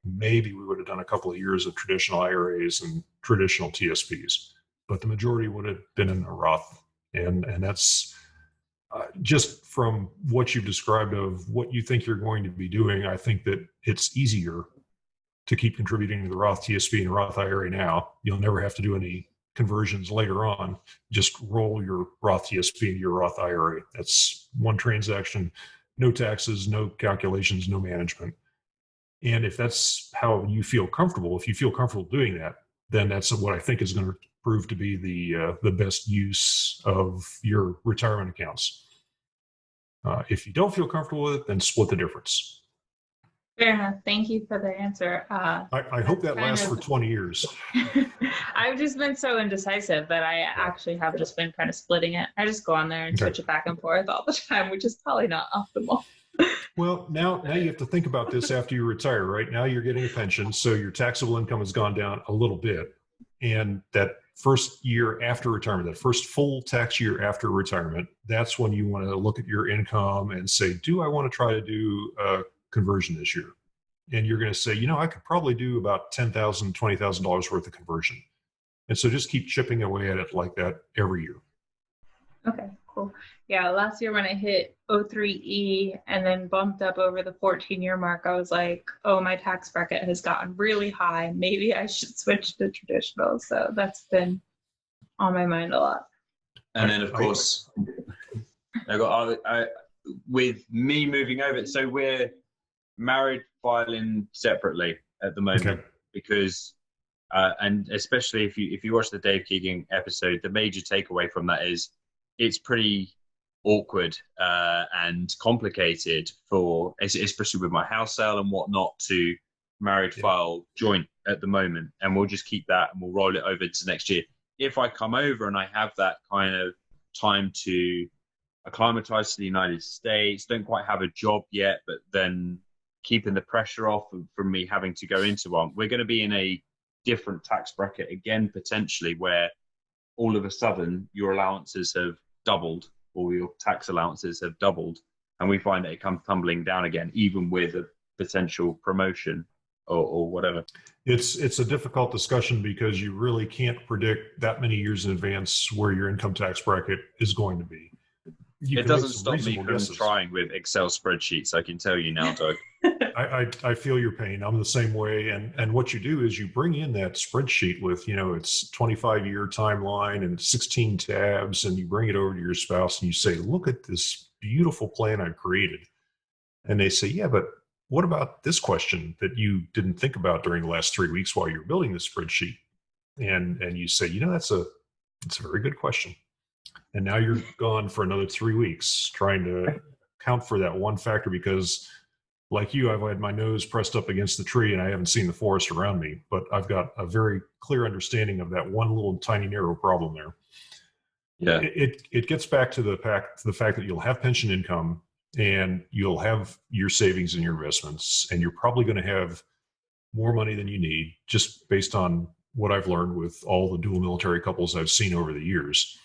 maybe we would have done a couple of years of traditional IRAs and traditional TSPs, but the majority would have been in a Roth. And that's just from what you've described of what you think you're going to be doing. I think that it's easier to keep contributing to the Roth TSP and Roth IRA now. You'll never have to do any conversions later on. Just roll your Roth TSP into your Roth IRA. That's one transaction, no taxes, no calculations, no management. And if that's how you feel comfortable, if you feel comfortable doing that, then that's what I think is going to prove to be the best use of your retirement accounts. If you don't feel comfortable with it, then split the difference. Fair enough. Thank you for the answer. I hope that lasts for 20 years. I've just been so indecisive that I actually have just been kind of splitting it. I just go on there and switch it back and forth all the time, which is probably not optimal. Well, now you have to think about this after you retire, right? Now you're getting a pension, so your taxable income has gone down a little bit. And that first year after retirement, that first full tax year after retirement, that's when you want to look at your income and say, do I want to try to do a conversion this year? And you're going to say, I could probably do about $10,000, $20,000 worth of conversion. And so just keep chipping away at it like that every year. Okay, cool. Yeah, last year when I hit 03E and then bumped up over the 14-year mark, I was like, oh, my tax bracket has gotten really high. Maybe I should switch to traditional. So that's been on my mind a lot. And then, of course, with me moving over, so we're married, filing separately at the moment, because and especially if you watch the Dave Keegan episode, the major takeaway from that is it's pretty awkward and complicated for, especially with my house sale and whatnot, to married file joint at the moment. And we'll just keep that and we'll roll it over to next year. If I come over and I have that kind of time to acclimatize to the United States, don't quite have a job yet, but then keeping the pressure off from me having to go into one, we're going to be in a different tax bracket again, potentially, where all of a sudden your allowances have doubled, or your tax allowances have doubled, and we find that it comes tumbling down again, even with a potential promotion or whatever. It's a difficult discussion because you really can't predict that many years in advance where your income tax bracket is going to be. It doesn't stop me from trying with Excel spreadsheets, I can tell you now, Doug. I feel your pain. I'm the same way. And what you do is you bring in that spreadsheet with, it's 25-year timeline and 16 tabs, and you bring it over to your spouse and you say, look at this beautiful plan I've created. And they say, yeah, but what about this question that you didn't think about during the last 3 weeks while you're building the spreadsheet? And you say, that's a very good question. And now you're gone for another 3 weeks trying to account for that one factor because, like you, I've had my nose pressed up against the tree and I haven't seen the forest around me, but I've got a very clear understanding of that one little tiny narrow problem there. Yeah. It gets back to the fact that you'll have pension income and you'll have your savings and your investments, and you're probably going to have more money than you need, just based on what I've learned with all the dual military couples I've seen over the years.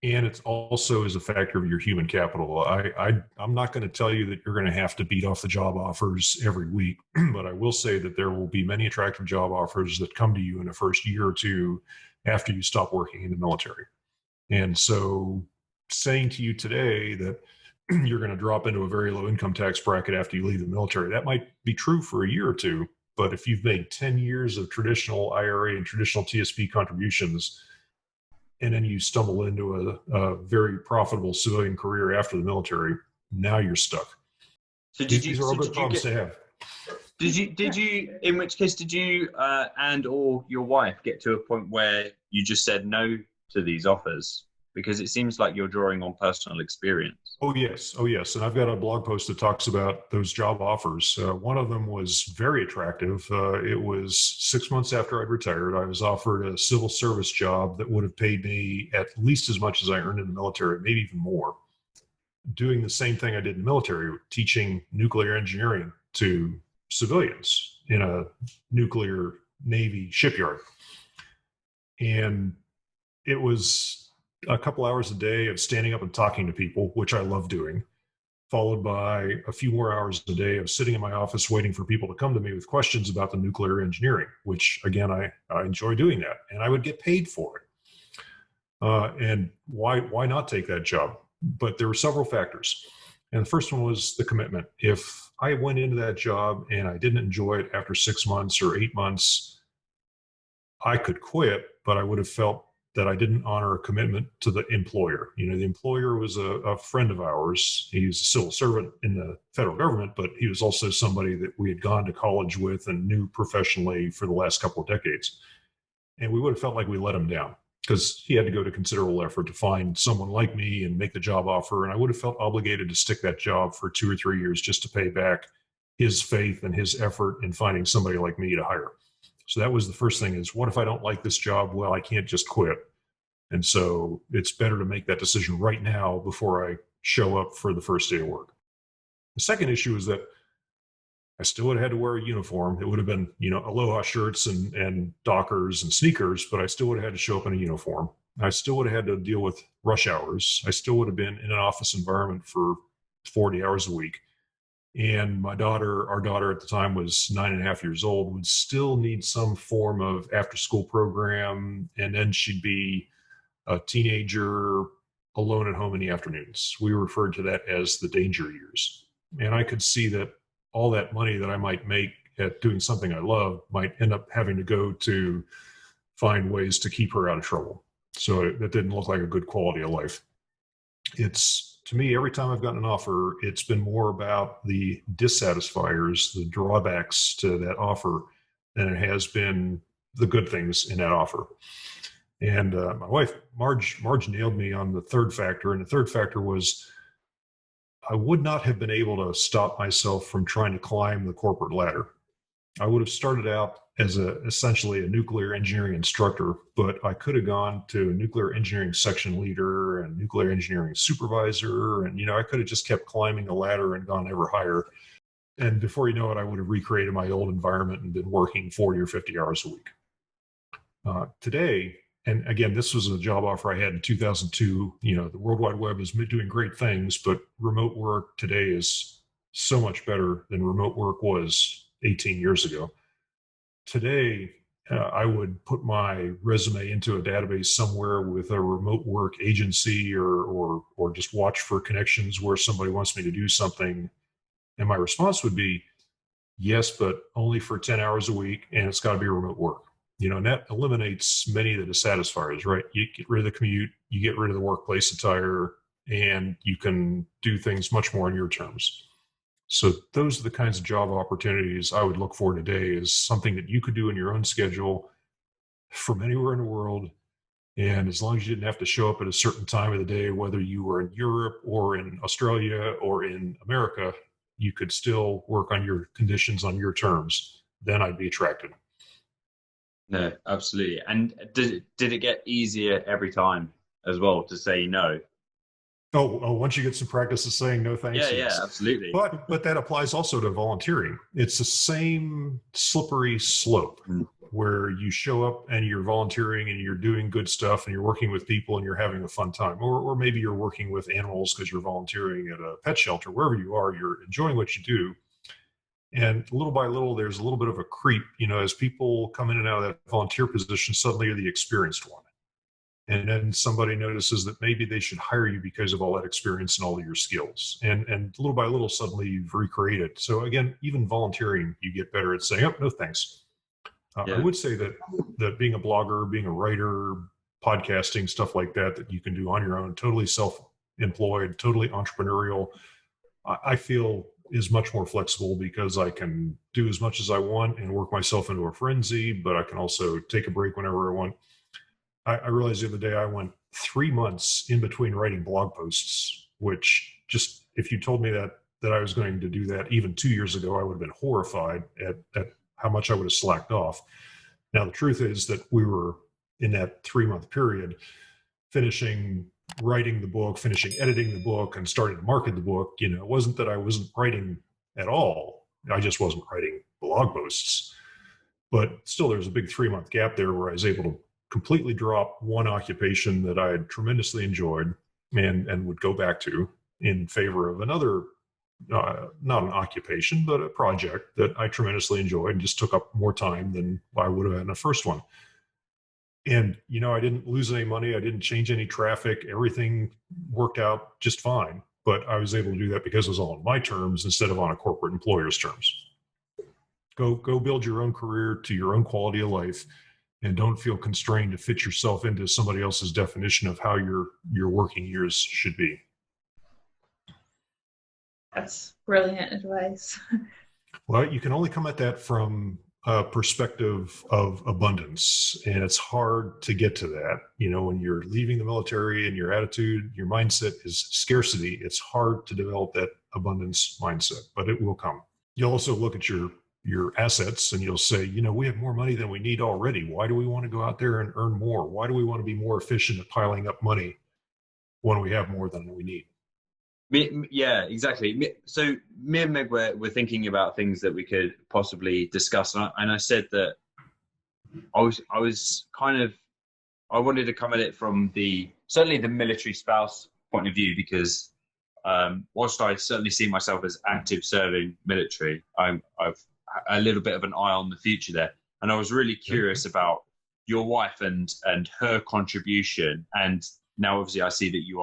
And it also is a factor of your human capital. I'm not going to tell you that you're going to have to beat off the job offers every week, but I will say that there will be many attractive job offers that come to you in the first year or two after you stop working in the military. And so saying to you today that you're going to drop into a very low income tax bracket after you leave the military, that might be true for a year or two. But if you've made 10 years of traditional IRA and traditional TSP contributions, and then you stumble into a very profitable civilian career after the military, now you're stuck. So these are all good problems to have. Did you, in which case, did you and or your wife get to a point where you just said no to these offers? Because it seems like you're drawing on personal experience. Oh, yes. And I've got a blog post that talks about those job offers. One of them was very attractive. It was 6 months after I'd retired. I was offered a civil service job that would have paid me at least as much as I earned in the military, maybe even more, doing the same thing I did in the military, teaching nuclear engineering to civilians in a nuclear Navy shipyard. And it was a couple hours a day of standing up and talking to people, which I love doing, followed by a few more hours a day of sitting in my office waiting for people to come to me with questions about the nuclear engineering, which again, I enjoy doing that, and I would get paid for it. And why not take that job? But there were several factors. And the first one was the commitment. If I went into that job and I didn't enjoy it after 6 months or 8 months, I could quit, but I would have felt that I didn't honor a commitment to the employer. The employer was a friend of ours. He was a civil servant in the federal government, but he was also somebody that we had gone to college with and knew professionally for the last couple of decades. And we would have felt like we let him down because he had to go to considerable effort to find someone like me and make the job offer. And I would have felt obligated to stick that job for 2 or 3 years just to pay back his faith and his effort in finding somebody like me to hire. So that was the first thing, is what if I don't like this job? Well, I can't just quit. And so it's better to make that decision right now before I show up for the first day of work. The second issue is that I still would have had to wear a uniform. It would have been, aloha shirts and Dockers and sneakers, but I still would have had to show up in a uniform. I still would have had to deal with rush hours. I still would have been in an office environment for 40 hours a week. And our daughter at the time was 9.5 years old, would still need some form of after school program. And then she'd be a teenager alone at home in the afternoons. We referred to that as the danger years. And I could see that all that money that I might make at doing something I love might end up having to go to find ways to keep her out of trouble. So that didn't look like a good quality of life. To me, every time I've gotten an offer, it's been more about the dissatisfiers, the drawbacks to that offer, than it has been the good things in that offer. And my wife, Marge nailed me on the third factor. And the third factor was I would not have been able to stop myself from trying to climb the corporate ladder. I would have started out as essentially a nuclear engineering instructor, but I could have gone to nuclear engineering section leader and nuclear engineering supervisor. And, I could have just kept climbing the ladder and gone ever higher. And before you know it, I would have recreated my old environment and been working 40 or 50 hours a week. Today, and again, this was a job offer I had in 2002. The World Wide Web is doing great things, but remote work today is so much better than remote work was 18 years ago. Today, I would put my resume into a database somewhere with a remote work agency or just watch for connections where somebody wants me to do something. And my response would be, yes, but only for 10 hours a week, and it's got to be remote work. And that eliminates many of the dissatisfiers, right? You get rid of the commute, you get rid of the workplace attire, and you can do things much more on your terms. So those are the kinds of job opportunities I would look for today, is something that you could do in your own schedule from anywhere in the world. And as long as you didn't have to show up at a certain time of the day, whether you were in Europe or in Australia or in America, you could still work on your conditions on your terms. Then I'd be attracted. No, absolutely. And did it get easier every time as well to say no? Oh, once you get some practice of saying no thanks. Yeah, absolutely. But that applies also to volunteering. It's the same slippery slope where you show up and you're volunteering and you're doing good stuff and you're working with people and you're having a fun time. Or maybe you're working with animals because you're volunteering at a pet shelter. Wherever you are, you're enjoying what you do. And little by little, there's a little bit of a creep, as people come in and out of that volunteer position, suddenly you're the experienced one. And then somebody notices that maybe they should hire you because of all that experience and all of your skills. And little by little, suddenly you've recreated. So again, even volunteering, you get better at saying, oh, no, thanks. I would say that being a blogger, being a writer, podcasting, stuff like that you can do on your own, totally self-employed, totally entrepreneurial, I feel is much more flexible because I can do as much as I want and work myself into a frenzy, but I can also take a break whenever I want. I realized the other day I went 3 months in between writing blog posts, which just, if you told me that I was going to do that even 2 years ago, I would have been horrified at how much I would have slacked off. Now, the truth is that we were in that 3-month period finishing writing the book, finishing editing the book, and starting to market the book. It wasn't that I wasn't writing at all. I just wasn't writing blog posts. But still, there's a big 3-month gap there where I was able to completely drop one occupation that I had tremendously enjoyed and would go back to in favor of another not an occupation, but a project that I tremendously enjoyed and just took up more time than I would have in the first one. And, I didn't lose any money. I didn't change any traffic. Everything worked out just fine. But I was able to do that because it was all on my terms instead of on a corporate employer's terms. Go build your own career to your own quality of life, and don't feel constrained to fit yourself into somebody else's definition of how your working years should be. That's brilliant advice. Well, you can only come at that from a perspective of abundance, and it's hard to get to that. When you're leaving the military and your attitude, your mindset is scarcity, it's hard to develop that abundance mindset, but it will come. You'll also look at your assets and you'll say, we have more money than we need already. Why do we want to go out there and earn more? Why do we want to be more efficient at piling up money when we have more than we need? Yeah, exactly. So me and Meg were thinking about things that we could possibly discuss, and I said that I wanted to come at it from certainly the military spouse point of view, because whilst I certainly see myself as active serving military, I've a little bit of an eye on the future there, and I was really curious about your wife and her contribution. And now obviously I see that you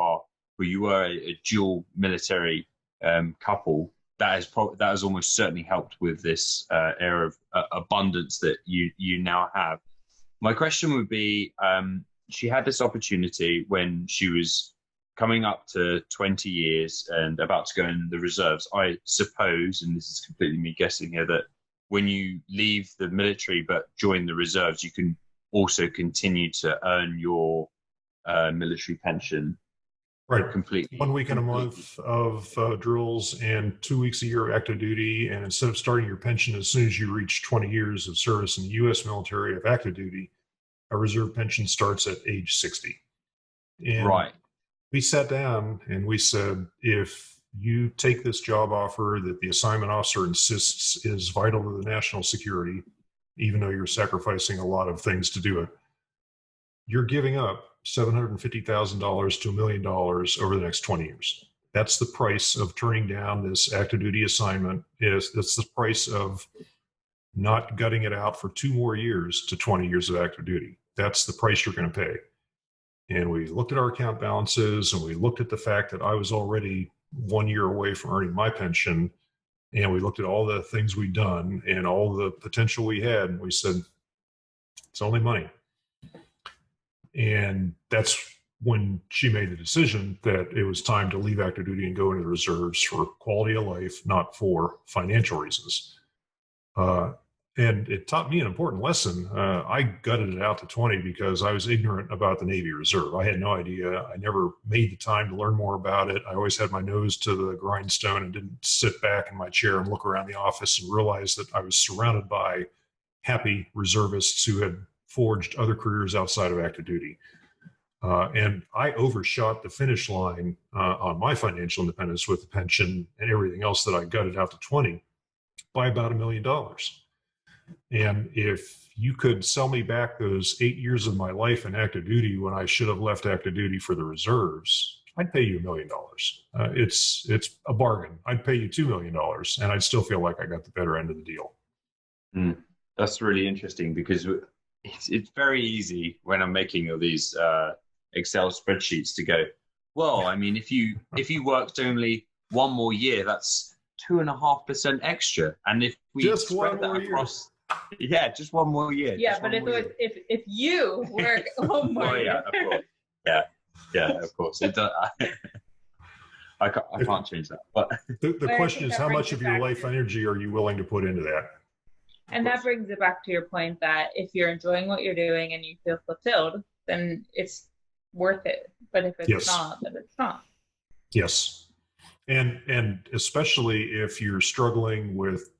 were a dual military couple. That has almost certainly helped with this era of abundance that you now have. My question would be, she had this opportunity when she was coming up to 20 years and about to go in the reserves. I suppose, and this is completely me guessing here, that when you leave the military but join the reserves, you can also continue to earn your military pension. Right. Completely. 1 week in a month of drills and 2 weeks a year of active duty. And instead of starting your pension as soon as you reach 20 years of service in the U.S. military of active duty, a reserve pension starts at age 60. And right. We sat down and we said, if you take this job offer that the assignment officer insists is vital to the national security, even though you're sacrificing a lot of things to do it, you're giving up $750,000 to $1 million over the next 20 years. That's the price of turning down this active duty assignment. That's the price of not gutting it out for 2 more years to 20 years of active duty. That's the price you're going to pay. And we looked at our account balances, and we looked at the fact that I was already 1 year away from earning my pension. And we looked at all the things we'd done and all the potential we had. And we said, it's only money. And that's when she made the decision that it was time to leave active duty and go into the reserves for quality of life, not for financial reasons. And it taught me an important lesson. I gutted it out to 20 because I was ignorant about the Navy Reserve. I had no idea. I never made the time to learn more about it. I always had my nose to the grindstone and didn't sit back in my chair and look around the office and realize that I was surrounded by happy reservists who had forged other careers outside of active duty. And I overshot the finish line on my financial independence with the pension and everything else that I gutted out to 20 by about $1 million. And if you could sell me back those 8 years of my life in active duty when I should have left active duty for the reserves, I'd pay you $1 million. It's a bargain. I'd pay you $2 million, and I'd still feel like I got the better end of the deal. That's really interesting, because it's very easy when I'm making all these Excel spreadsheets to go, well, I mean, if you worked only 1 more year, that's 2.5% extra. And if we just spread that across, just 1 more year. Yeah, but if you work 1 more year. Of course. Yeah, of course. It does. I can't change that. But the question is, how much of your life energy are you willing to put into that? And that brings it back to your point that if you're enjoying what you're doing and you feel fulfilled, then it's worth it. But if it's not, then it's not. Yes. And especially if you're struggling with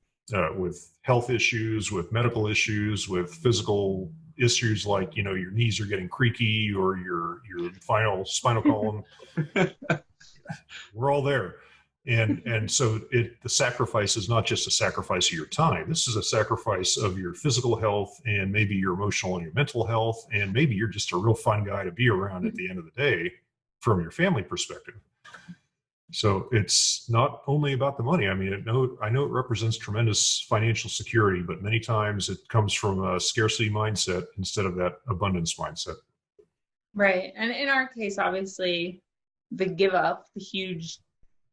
health issues, with medical issues, with physical issues like, your knees are getting creaky or your spinal column, we're all there. And so the sacrifice is not just a sacrifice of your time. This is a sacrifice of your physical health and maybe your emotional and your mental health. And maybe you're just a real fun guy to be around at the end of the day from your family perspective. So it's not only about the money. I mean, I know it represents tremendous financial security, but many times it comes from a scarcity mindset instead of that abundance mindset. Right. And in our case, obviously, the huge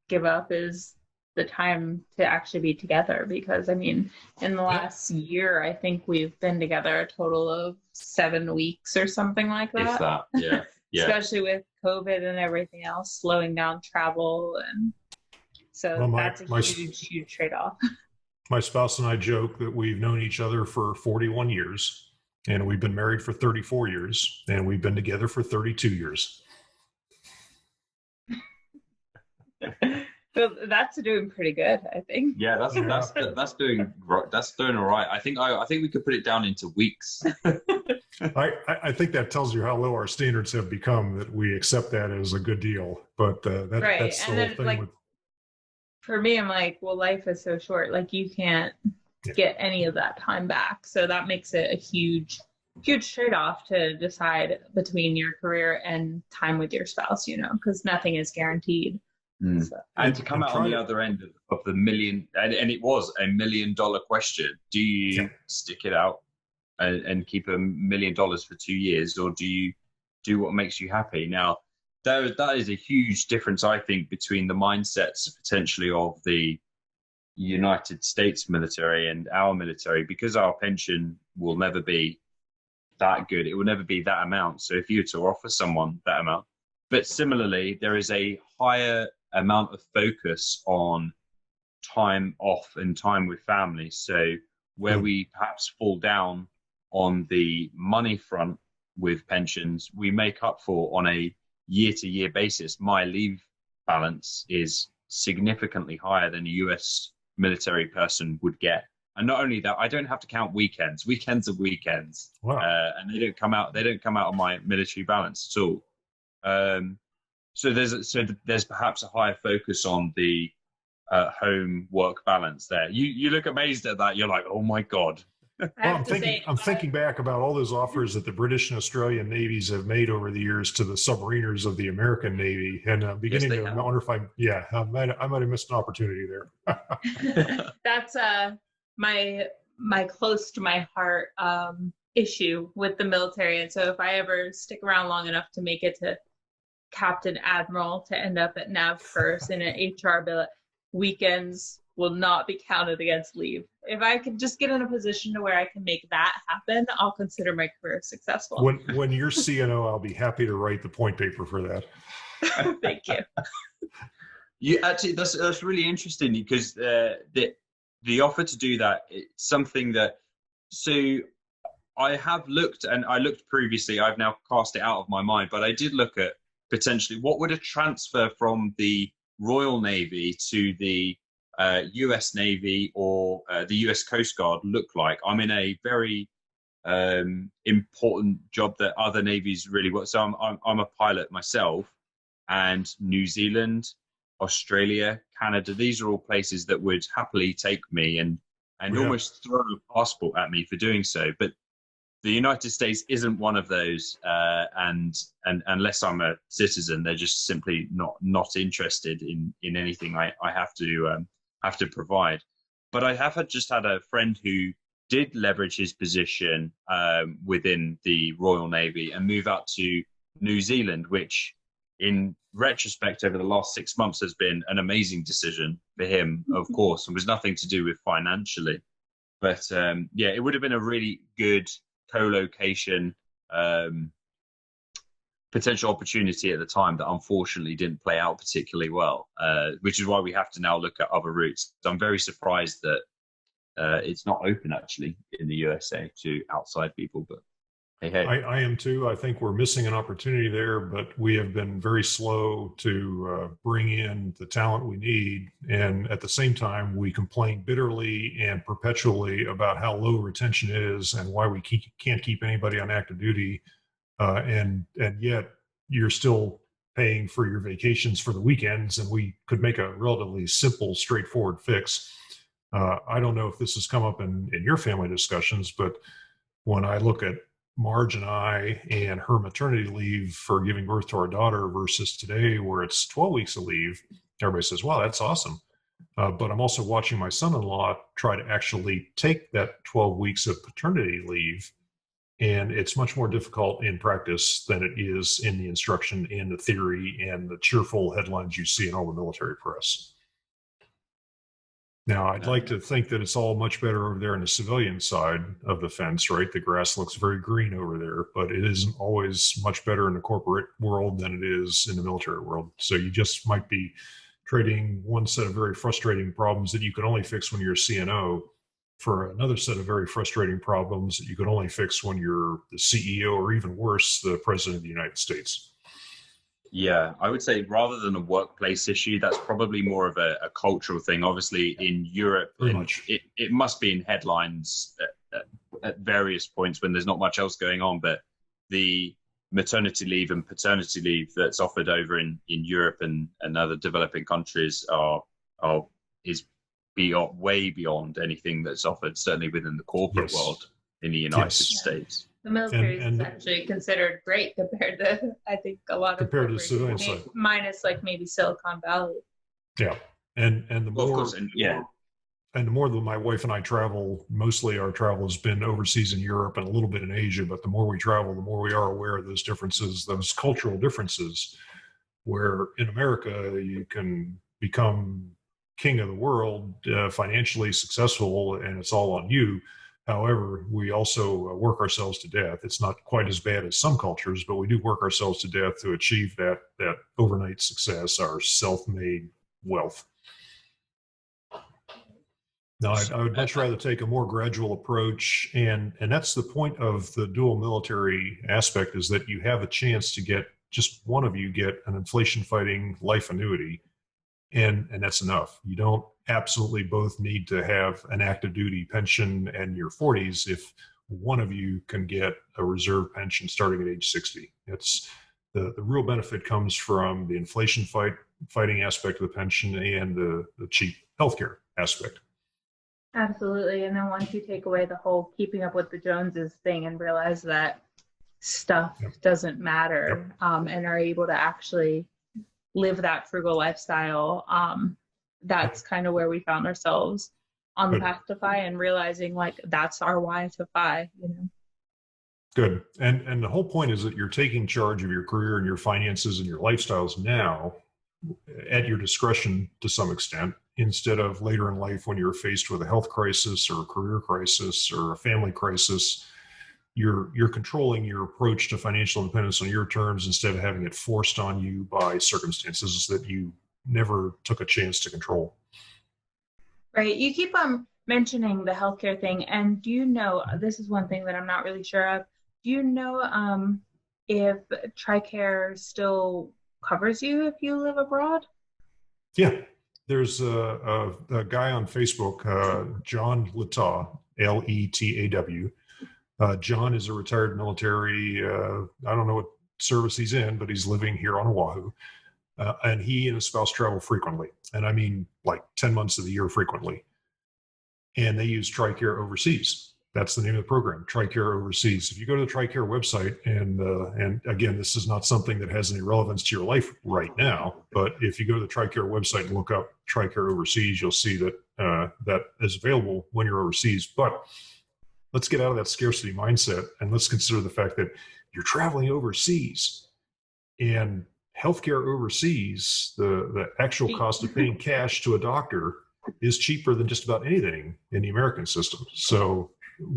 give up is the time to actually be together. Because, I mean, in the last year, I think we've been together a total of 7 weeks or something like that. If that, yeah. Yeah. Especially with COVID and everything else slowing down travel. And so that's a huge trade-off. My spouse and I joke that we've known each other for 41 years, and we've been married for 34 years, and we've been together for 32 years. So that's doing pretty good, I think. Yeah, that's doing all right. I think we could put it down into weeks. I think that tells you how low our standards have become, that we accept that as a good deal. But that's the whole thing. For me, I'm like, well, life is so short. Like, you can't get any of that time back. So that makes it a huge trade-off to decide between your career and time with your spouse, because nothing is guaranteed. So, and to come out on the other end of the million, and it was $1 million question. Do you stick it out and keep $1 million for 2 years, or do you do what makes you happy? Now, that is a huge difference, I think, between the mindsets potentially of the United States military and our military, because our pension will never be that good. It will never be that amount. So if you were to offer someone that amount, but similarly, there is a higher amount of focus on time off and time with family. So where we perhaps fall down on the money front with pensions, we make up for on a year-to-year basis. My leave balance is significantly higher than a US military person would get. And not only that, I don't have to count weekends. Weekends are weekends. Wow. And they don't come out of my military balance at all. So there's perhaps a higher focus on the home work balance there. You look amazed at that. You're like, oh my God. Well, I'm thinking back about all those offers that the British and Australian navies have made over the years to the submariners of the American Navy, and I'm beginning to wonder if I might have missed an opportunity there. That's my close to my heart issue with the military, and so if I ever stick around long enough to make it to Captain Admiral, to end up at Nav First in an HR billet, weekends will not be counted against leave. If I could just get in a position to where I can make that happen, I'll consider my career successful. When you're CNO, I'll be happy to write the point paper for that. Thank you. You actually, that's really interesting, because the offer to do that, it's something that, so I have looked, and I looked previously, I've now cast it out of my mind, but I did look at potentially what would a transfer from the Royal Navy to the US Navy or the US Coast Guard look like. I'm in a very important job that other navies really want. So I'm a pilot myself, and New Zealand, Australia, Canada, these are all places that would happily take me and almost throw a passport at me for doing so. But the United States isn't one of those, and unless I'm a citizen, they're just simply not interested in anything I have to provide. But I have just had a friend who did leverage his position within the Royal Navy and move out to New Zealand, which in retrospect over the last 6 months has been an amazing decision for him, of course, and was nothing to do with financially. But it would have been a really good co-location potential opportunity at the time that unfortunately didn't play out particularly well, which is why we have to now look at other routes. So I'm very surprised that it's not open actually in the USA to outside people, but hey. I am too. I think we're missing an opportunity there, but we have been very slow to bring in the talent we need. And at the same time, we complain bitterly and perpetually about how low retention is and why we can't keep anybody on active duty. And yet you're still paying for your vacations for the weekends, and we could make a relatively simple, straightforward fix. I don't know if this has come up in your family discussions, but when I look at Marge and I and her maternity leave for giving birth to our daughter versus today, where it's 12 weeks of leave, Everybody says, wow, that's awesome. But I'm also watching my son-in-law try to actually take that 12 weeks of paternity leave. And it's much more difficult in practice than it is in the instruction and the theory and the cheerful headlines you see in all the military press. Now, I'd like to think that it's all much better over there on the civilian side of the fence, right? The grass looks very green over there, but it isn't always much better in the corporate world than it is in the military world. So you just might be trading one set of very frustrating problems that you can only fix when you're a CNO for another set of very frustrating problems that you can only fix when you're the CEO, or even worse, the President of the United States. Yeah, I would say rather than a workplace issue, that's probably more of a cultural thing. Obviously, in Europe, it must be in headlines at various points when there's not much else going on. But the maternity leave and paternity leave that's offered over in Europe and other developing countries is way beyond anything that's offered, certainly within the corporate world in the United States. The military is actually considered great compared to, I think, a lot of compared to the civilian side, minus like maybe Silicon Valley. Yeah, and the more, of course, and the more that my wife and I travel, mostly our travel has been overseas in Europe and a little bit in Asia. But the more we travel, the more we are aware of those differences, those cultural differences. Where in America you can become king of the world, financially successful, and it's all on you. However, we also work ourselves to death. It's not quite as bad as some cultures, but we do work ourselves to death to achieve that overnight success, our self-made wealth. Now, I would much rather take a more gradual approach, and that's the point of the dual military aspect, is that you have a chance to get, just one of you get an inflation-fighting life annuity, and that's enough. You don't absolutely both need to have an active duty pension in your 40s if one of you can get a reserve pension starting at age 60. It's the real benefit comes from the inflation fighting aspect of the pension and the cheap healthcare aspect. Absolutely. And then once you take away the whole keeping up with the Joneses thing and realize that stuff doesn't matter, and are able to actually live that frugal lifestyle, that's kind of where we found ourselves on the path to FI, and realizing like that's our why to FI, you know. Good. And the whole point is that you're taking charge of your career and your finances and your lifestyles now at your discretion to some extent, instead of later in life when you're faced with a health crisis or a career crisis or a family crisis. You're controlling your approach to financial independence on your terms instead of having it forced on you by circumstances that you never took a chance to control. Right. You keep mentioning the healthcare thing, and do you know, this is one thing that I'm not really sure of, do you know if TRICARE still covers you if you live abroad? Yeah. There's a guy on Facebook, John Letaw, Letaw. John is a retired military, I don't know what service he's in, but he's living here on Oahu. And he and his spouse travel frequently. And I mean like 10 months of the year frequently. And they use TRICARE Overseas. That's the name of the program, TRICARE Overseas. If you go to the TRICARE website, and again, this is not something that has any relevance to your life right now, but if you go to the TRICARE website and look up TRICARE Overseas, you'll see that that is available when you're overseas. But let's get out of that scarcity mindset, and let's consider the fact that you're traveling overseas, and healthcare overseas, the actual cost of paying cash to a doctor is cheaper than just about anything in the American system. So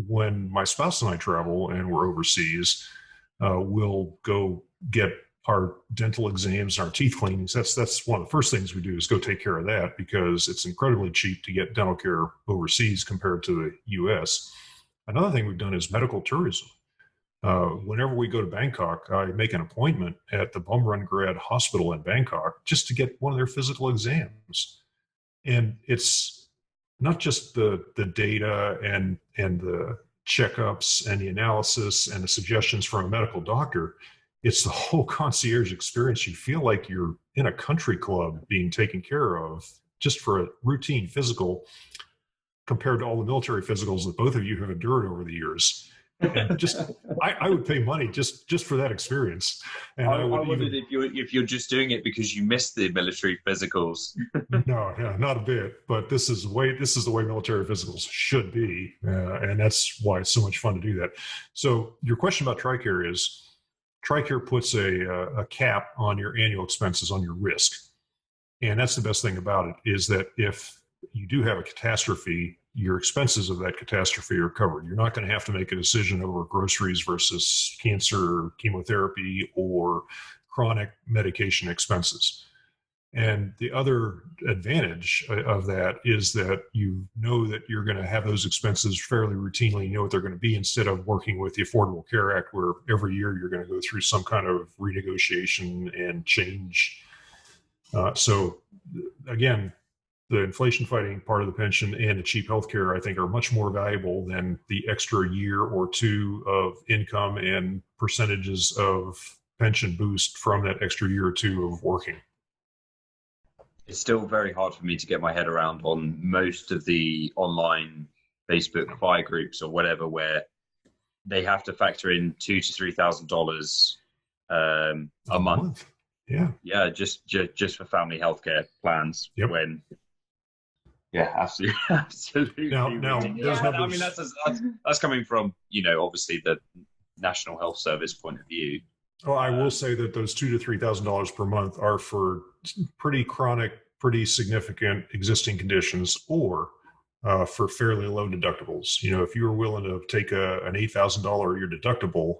when my spouse and I travel and we're overseas, we'll go get our dental exams, our teeth cleanings. That's one of the first things we do, is go take care of that, because it's incredibly cheap to get dental care overseas compared to the US. Another thing we've done is medical tourism. Whenever we go to Bangkok, I make an appointment at the Bumrungrad Hospital in Bangkok just to get one of their physical exams. And it's not just the data and the checkups and the analysis and the suggestions from a medical doctor. It's the whole concierge experience. You feel like you're in a country club being taken care of just for a routine physical, compared to all the military physicals that both of you have endured over the years. And just, I would pay money just for that experience. And I wondered if you're just doing it because you missed the military physicals. No, yeah, not a bit. But this is the way military physicals should be, and that's why it's so much fun to do that. So your question about TRICARE is, TRICARE puts a cap on your annual expenses on your risk, and that's the best thing about it, is that if you do have a catastrophe, your expenses of that catastrophe are covered. You're not going to have to make a decision over groceries versus cancer, chemotherapy, or chronic medication expenses. And the other advantage of that is that you know that you're going to have those expenses fairly routinely. You know what they're going to be, instead of working with the Affordable Care Act, where every year you're going to go through some kind of renegotiation and change. So again, the inflation fighting part of the pension and the cheap healthcare, I think, are much more valuable than the extra year or two of income and percentages of pension boost from that extra year or two of working. It's still very hard for me to get my head around on most of the online Facebook FI groups or whatever, where they have to factor in $2,000 to $3,000 a month. Yeah, just for family healthcare plans. Yep. When absolutely. Now those numbers. I mean, that's coming from, obviously the National Health Service point of view. Oh, I will say that those $2,000 to $3,000 per month are for pretty chronic, pretty significant existing conditions, or for fairly low deductibles. If you were willing to take an $8,000 a year deductible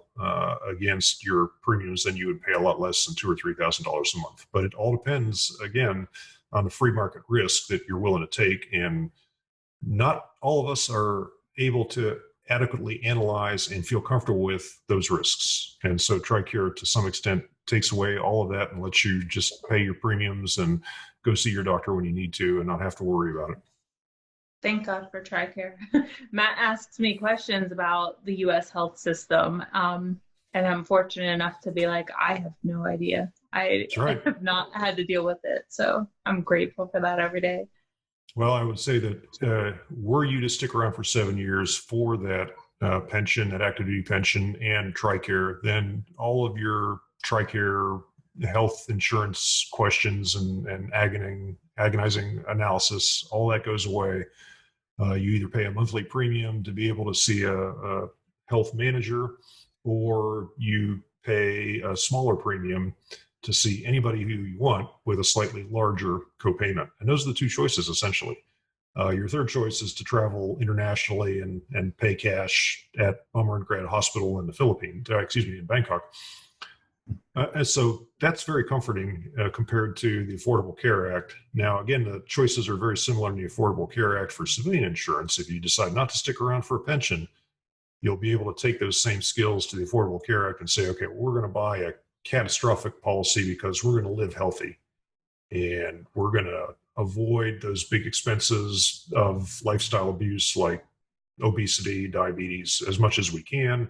against your premiums, then you would pay a lot less than $2,000 or $3,000 a month. But it all depends, again, on the free market risk that you're willing to take. And not all of us are able to adequately analyze and feel comfortable with those risks. And so TRICARE, to some extent, takes away all of that and lets you just pay your premiums and go see your doctor when you need to and not have to worry about it. Thank God for TRICARE. Matt asks me questions about the U.S. health system, and I'm fortunate enough to be like, I have no idea. I have not had to deal with it, so I'm grateful for that every day. Well, I would say that were you to stick around for 7 years for that pension, that active duty pension, and TRICARE, then all of your TRICARE health insurance questions and agonizing analysis, all that goes away. You either pay a monthly premium to be able to see a health manager, or you pay a smaller premium to see anybody who you want with a slightly larger copayment. And those are the two choices, essentially. Your third choice is to travel internationally and pay cash at Bumrungrad Hospital in the Philippines, in Bangkok. And so that's very comforting compared to the Affordable Care Act. Now, again, the choices are very similar in the Affordable Care Act for civilian insurance. If you decide not to stick around for a pension, you'll be able to take those same skills to the Affordable Care Act and say, okay, well, we're going to buy a catastrophic policy because we're going to live healthy, and we're going to avoid those big expenses of lifestyle abuse like obesity, diabetes, as much as we can.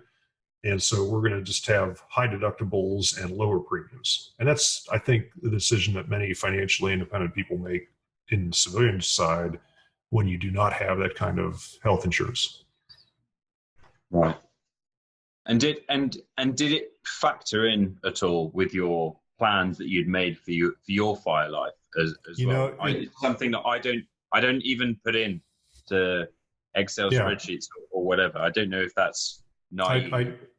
And so we're going to just have high deductibles and lower premiums. And that's, I think, the decision that many financially independent people make in the civilian side when you do not have that kind of health insurance. Right. And did it factor in at all with your plans that you'd made for your fire life as well? It's something that I don't even put in to Excel spreadsheets or whatever. I don't know if that's naive.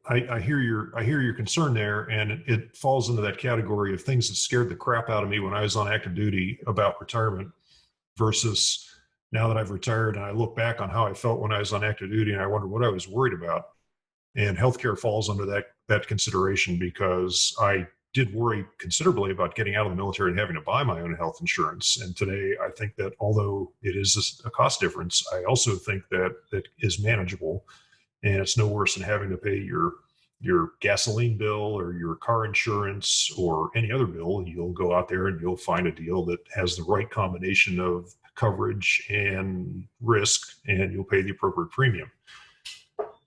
I hear your concern there, and it falls into that category of things that scared the crap out of me when I was on active duty about retirement, versus now that I've retired and I look back on how I felt when I was on active duty and I wonder what I was worried about. And healthcare falls under that consideration, because I did worry considerably about getting out of the military and having to buy my own health insurance. And today, I think that although it is a cost difference, I also think that it is manageable, and it's no worse than having to pay your gasoline bill or your car insurance or any other bill. You'll go out there and you'll find a deal that has the right combination of coverage and risk, and you'll pay the appropriate premium.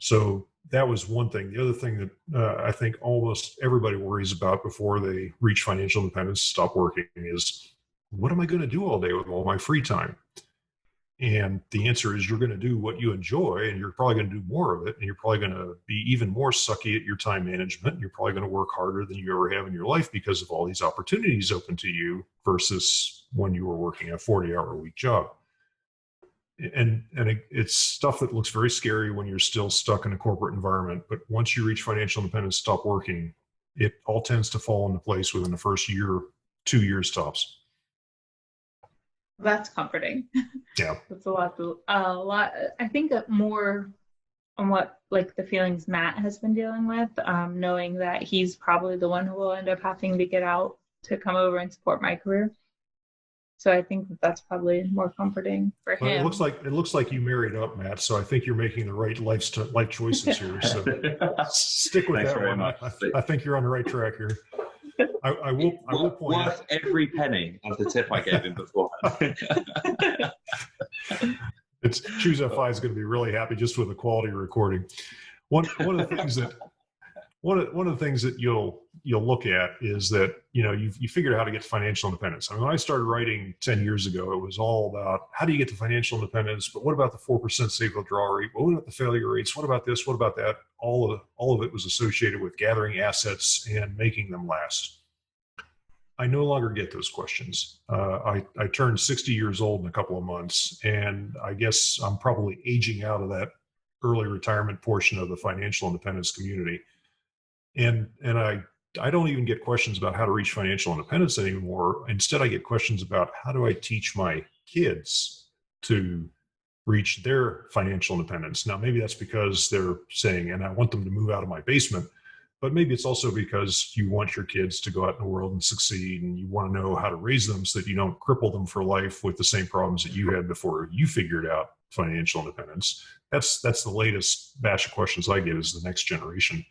So that was one thing. The other thing that I think almost everybody worries about before they reach financial independence, stop working, is what am I going to do all day with all my free time? And the answer is you're going to do what you enjoy, and you're probably going to do more of it. And you're probably going to be even more sucky at your time management. You're probably going to work harder than you ever have in your life because of all these opportunities open to you versus when you were working a 40-hour-a-week job. And it's stuff that looks very scary when you're still stuck in a corporate environment. But once you reach financial independence, stop working, it all tends to fall into place within the first year, 2 years tops. That's comforting. Yeah. That's a lot. I think more on what like the feelings Matt has been dealing with, knowing that he's probably the one who will end up having to get out to come over and support my career. So I think that's probably more comforting for him. It looks like you married up, Matt. So I think you're making the right life choices here. So stick with that one. I think you're on the right track here. I will point worth every penny of the tip I gave him beforehand. Choose FI is going to be really happy just with the quality recording. One of the things that you'll look at is that you figured out how to get to financial independence. I mean, when I started writing 10 years ago, it was all about how do you get to financial independence, but what about the 4% safe withdrawal rate? What about the failure rates? What about this? What about that? All of it was associated with gathering assets and making them last. I no longer get those questions. I turned 60 years old in a couple of months, and I guess I'm probably aging out of that early retirement portion of the financial independence community. And I don't even get questions about how to reach financial independence anymore. Instead, I get questions about how do I teach my kids to reach their financial independence. Now, maybe that's because they're saying, and I want them to move out of my basement, but maybe it's also because you want your kids to go out in the world and succeed, and you want to know how to raise them so that you don't cripple them for life with the same problems that you had before you figured out financial independence. That's the latest batch of questions I get is the next generation.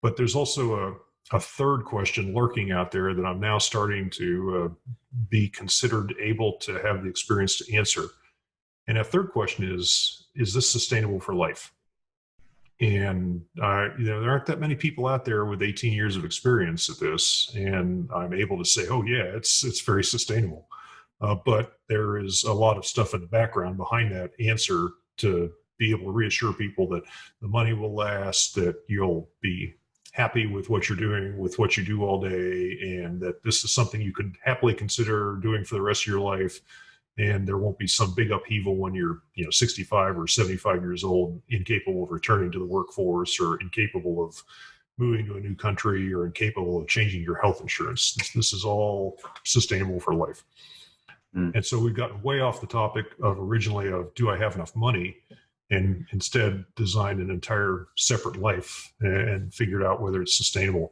But there's also a third question lurking out there that I'm now starting to be considered able to have the experience to answer. And that third question is this sustainable for life? And there aren't that many people out there with 18 years of experience at this, and I'm able to say, oh yeah, it's very sustainable. But there is a lot of stuff in the background behind that answer to be able to reassure people that the money will last, that you'll be happy with what you're doing, with what you do all day, and that this is something you could happily consider doing for the rest of your life. And there won't be some big upheaval when you're 65 or 75 years old, incapable of returning to the workforce, or incapable of moving to a new country, or incapable of changing your health insurance. This is all sustainable for life. And so we've gotten way off the topic of originally of do I have enough money, and instead designed an entire separate life and figured out whether it's sustainable.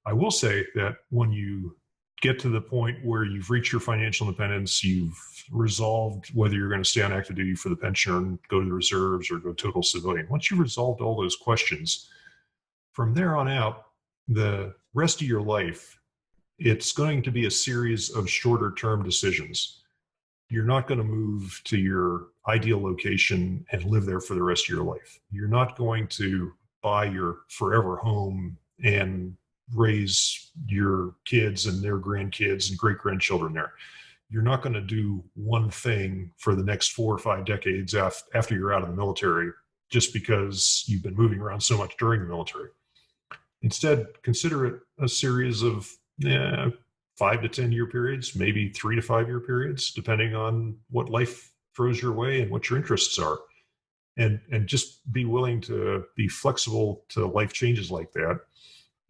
I will say that when you get to the point where you've reached your financial independence, you've resolved whether you're going to stay on active duty for the pension, go to the reserves, or go total civilian. Once you've resolved all those questions, from there on out, the rest of your life, it's going to be a series of shorter term decisions. You're not going to move to your ideal location and live there for the rest of your life. You're not going to buy your forever home and raise your kids and their grandkids and great grandchildren there. You're not going to do one thing for the next 4 or 5 decades after you're out of the military just because you've been moving around so much during the military. Instead, consider it a series of 5 to 10 year periods, maybe 3 to 5 year periods, depending on what life throws your way and what your interests are. And just be willing to be flexible to life changes like that,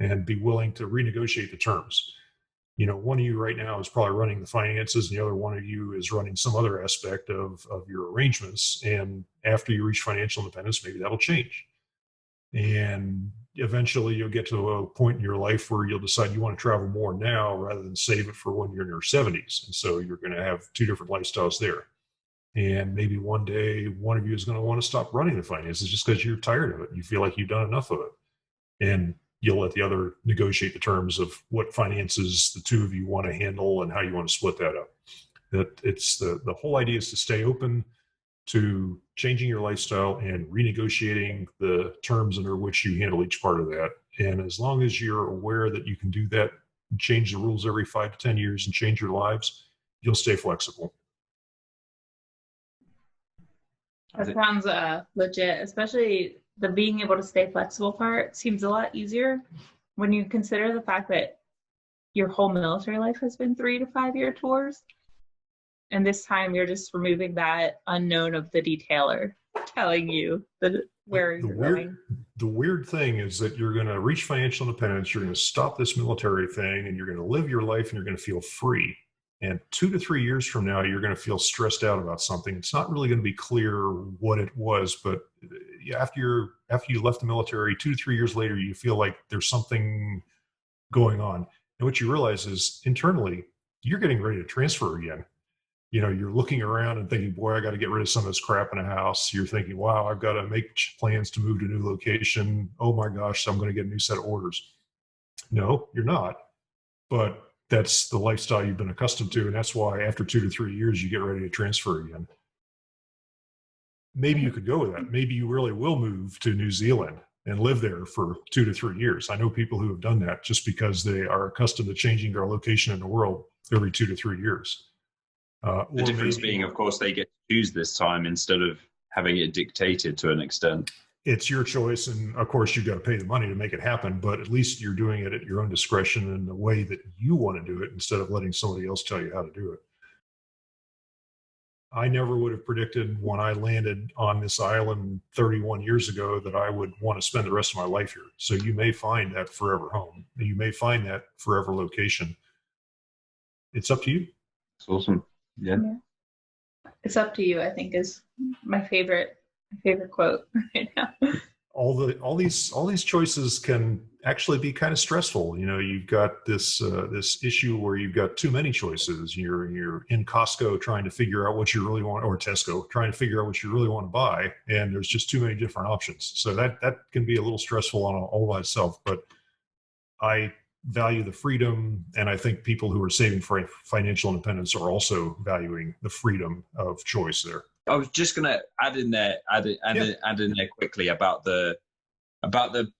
and be willing to renegotiate the terms. One of you right now is probably running the finances, and the other one of you is running some other aspect of your arrangements. And after you reach financial independence, maybe that'll change. And eventually you'll get to a point in your life where you'll decide you want to travel more now rather than save it for when you're in your 70s. And so you're going to have 2 different lifestyles there. And maybe one day one of you is going to want to stop running the finances just because you're tired of it. You feel like you've done enough of it. And you'll let the other negotiate the terms of what finances the 2 of you want to handle and how you want to split that up. That it's the whole idea is to stay open to changing your lifestyle and renegotiating the terms under which you handle each part of that. And as long as you're aware that you can do that, change the rules every 5 to 10 years and change your lives, you'll stay flexible. That sounds legit, especially the being able to stay flexible part seems a lot easier when you consider the fact that your whole military life has been 3 to 5 year tours. And this time you're just removing that unknown of the detailer telling you where you're going. The weird thing is that you're going to reach financial independence, you're going to stop this military thing, and you're going to live your life and you're going to feel free. And 2 to 3 years from now, you're going to feel stressed out about something. It's not really going to be clear what it was, but after you left the military, 2 to 3 years later, you feel like there's something going on. And what you realize is internally, you're getting ready to transfer again. You're looking around and thinking, boy, I got to get rid of some of this crap in a house. You're thinking, wow, I've got to make plans to move to a new location. Oh my gosh, I'm going to get a new set of orders. No, you're not. But that's the lifestyle you've been accustomed to. And that's why after 2 to 3 years, you get ready to transfer again. Maybe you could go with that. Maybe you really will move to New Zealand and live there for 2 to 3 years. I know people who have done that just because they are accustomed to changing their location in the world every 2 to 3 years. The difference being, of course, they get to choose this time instead of having it dictated to an extent. It's your choice, and of course, you've got to pay the money to make it happen, but at least you're doing it at your own discretion in the way that you want to do it instead of letting somebody else tell you how to do it. I never would have predicted when I landed on this island 31 years ago that I would want to spend the rest of my life here. So you may find that forever home. You may find that forever location. It's up to you. It's awesome. Yeah. It's up to you, I think, is my favorite quote right now. All these choices can actually be kind of stressful. You've got this issue where you've got too many choices. You're in Costco trying to figure out what you really want, or Tesco trying to figure out what you really want to buy, and there's just too many different options. So that can be a little stressful on all by itself. But I value the freedom, and I think people who are saving for financial independence are also valuing the freedom of choice there. I was just going to add in there quickly about the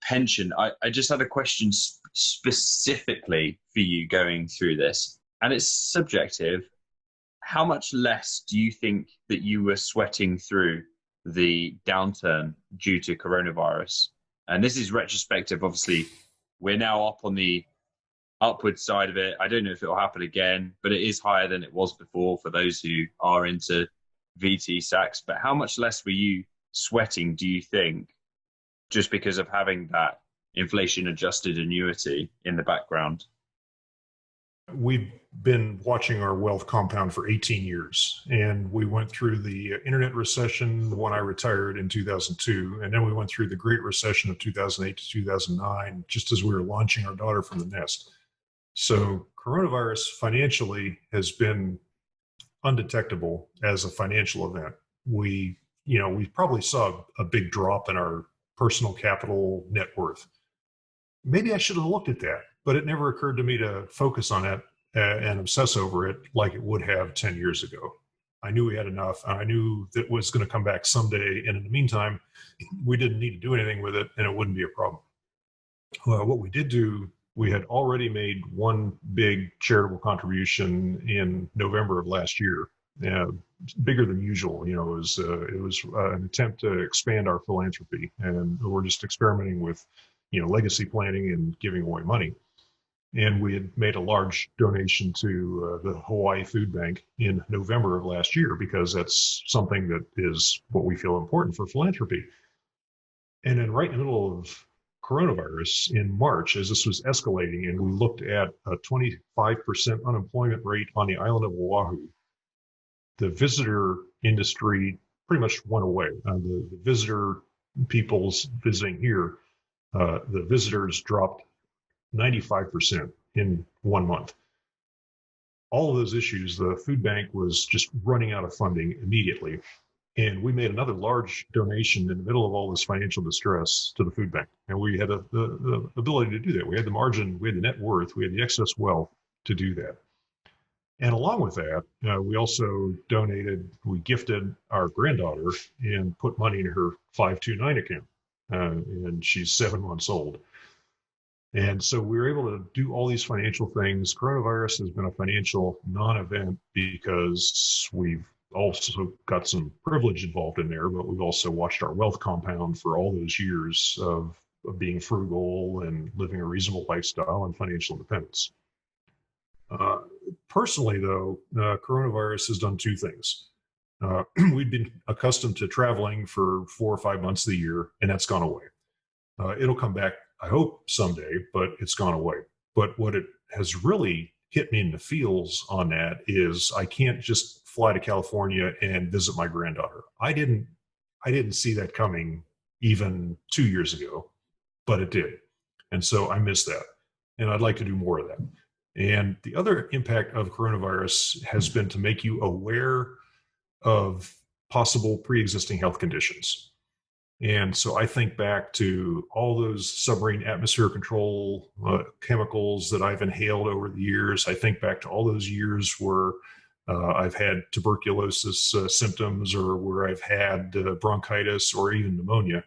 pension. I just had a question specifically for you going through this, and it's subjective. How much less do you think that you were sweating through the downturn due to coronavirus? And this is retrospective. Obviously, we're now up on the upward side of it. I don't know if it will happen again, but it is higher than it was before for those who are into VT sacks. But how much less were you sweating, do you think, just because of having that inflation adjusted annuity in the background? We've been watching our wealth compound for 18 years, and we went through the internet recession when I retired in 2002, and then we went through the Great Recession of 2008 to 2009, just as we were launching our daughter from the nest. So coronavirus financially has been undetectable as a financial event. We probably saw a big drop in our personal capital net worth. Maybe I should have looked at that, but it never occurred to me to focus on it and obsess over it like it would have 10 years ago. I knew we had enough, and I knew that it was going to come back someday. And in the meantime, we didn't need to do anything with it, and it wouldn't be a problem. What we did do, we had already made one big charitable contribution in November of last year, bigger than usual. It was an attempt to expand our philanthropy, and we're just experimenting with, legacy planning and giving away money. And we had made a large donation to the Hawaii Food Bank in November of last year, because that's something that is what we feel important for philanthropy. And then right in the middle of coronavirus in March, as this was escalating, and we looked at a 25% unemployment rate on the island of Oahu, the visitor industry pretty much went away. The visitor people's visiting here, the visitors dropped 95% in 1 month. All of those issues, the food bank was just running out of funding immediately. And we made another large donation in the middle of all this financial distress to the food bank. And we had the ability to do that. We had the margin, we had the net worth, we had the excess wealth to do that. And along with that, we also we gifted our granddaughter and put money in her 529 account. And she's 7 months old. And so we were able to do all these financial things. Coronavirus has been a financial non-event because we've also got some privilege involved in there, but we've also watched our wealth compound for all those years of being frugal and living a reasonable lifestyle and financial independence. Uh, Personally, though, coronavirus has done two things. We've been accustomed to traveling for 4 or 5 months of the year, and that's gone away. It'll come back, I hope, someday, but it's gone away. But what it has really hit me in the feels on that is I can't just fly to California and visit my granddaughter. I didn't see that coming even 2 years ago, but it did. And so I miss that. And I'd like to do more of that. And the other impact of coronavirus has been to make you aware of possible pre-existing health conditions. And so I think back to all those submarine atmosphere control chemicals that I've inhaled over the years. I think back to all those years where I've had tuberculosis symptoms, or where I've had bronchitis or even pneumonia.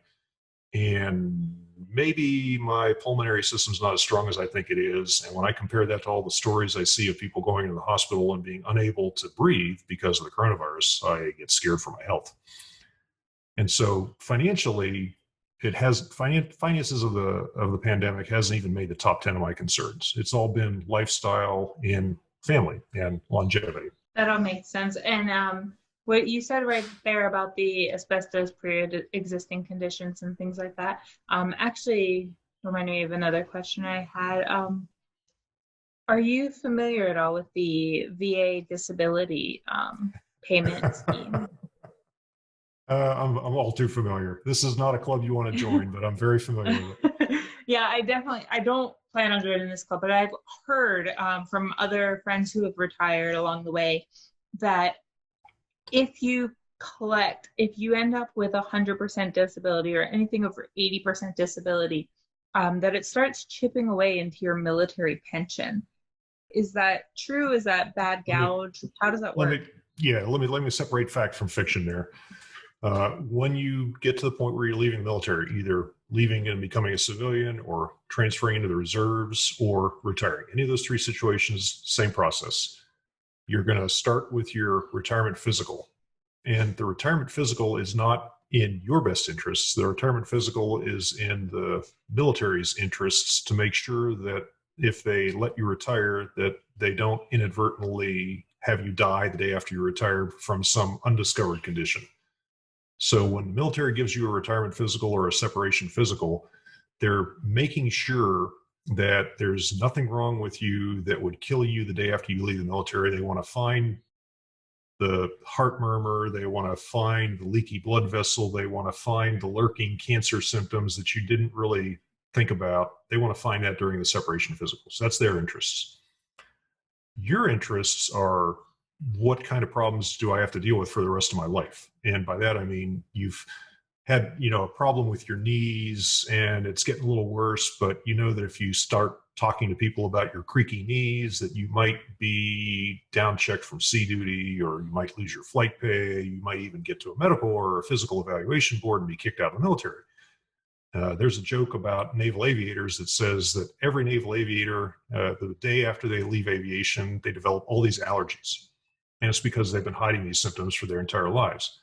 And maybe my pulmonary system's not as strong as I think it is. And when I compare that to all the stories I see of people going into the hospital and being unable to breathe because of the coronavirus, I get scared for my health. And so financially, finances of the pandemic hasn't even made the top 10 of my concerns. It's all been lifestyle and family and longevity. That all makes sense. And what you said right there about the asbestos pre-existing conditions and things like that, actually reminded me of another question I had. Are you familiar at all with the VA disability payment scheme? I'm all too familiar. This is not a club you want to join, but I'm very familiar with it. Yeah, I don't plan on joining this club, but I've heard from other friends who have retired along the way that if you end up with 100% disability or anything over 80% disability, that it starts chipping away into your military pension. Is that true? Is that bad gouge? How does that work? Let me separate fact from fiction there. When you get to the point where you're leaving the military, either leaving and becoming a civilian or transferring into the reserves or retiring, any of those three situations, same process. You're going to start with your retirement physical. And the retirement physical is not in your best interests. The retirement physical is in the military's interests to make sure that if they let you retire, that they don't inadvertently have you die the day after you retire from some undiscovered condition. So when the military gives you a retirement physical or a separation physical, they're making sure that there's nothing wrong with you that would kill you the day after you leave the military. They want to find the heart murmur. They want to find the leaky blood vessel. They want to find the lurking cancer symptoms that you didn't really think about. They want to find that during the separation physical. So that's their interests. Your interests are, what kind of problems do I have to deal with for the rest of my life? And by that, I mean, you've had, a problem with your knees and it's getting a little worse, but you know that if you start talking to people about your creaky knees, that you might be down-checked from sea duty, or you might lose your flight pay. You might even get to a medical or a physical evaluation board and be kicked out of the military. There's a joke about naval aviators that says that every naval aviator, the day after they leave aviation, they develop all these allergies. And it's because they've been hiding these symptoms for their entire lives.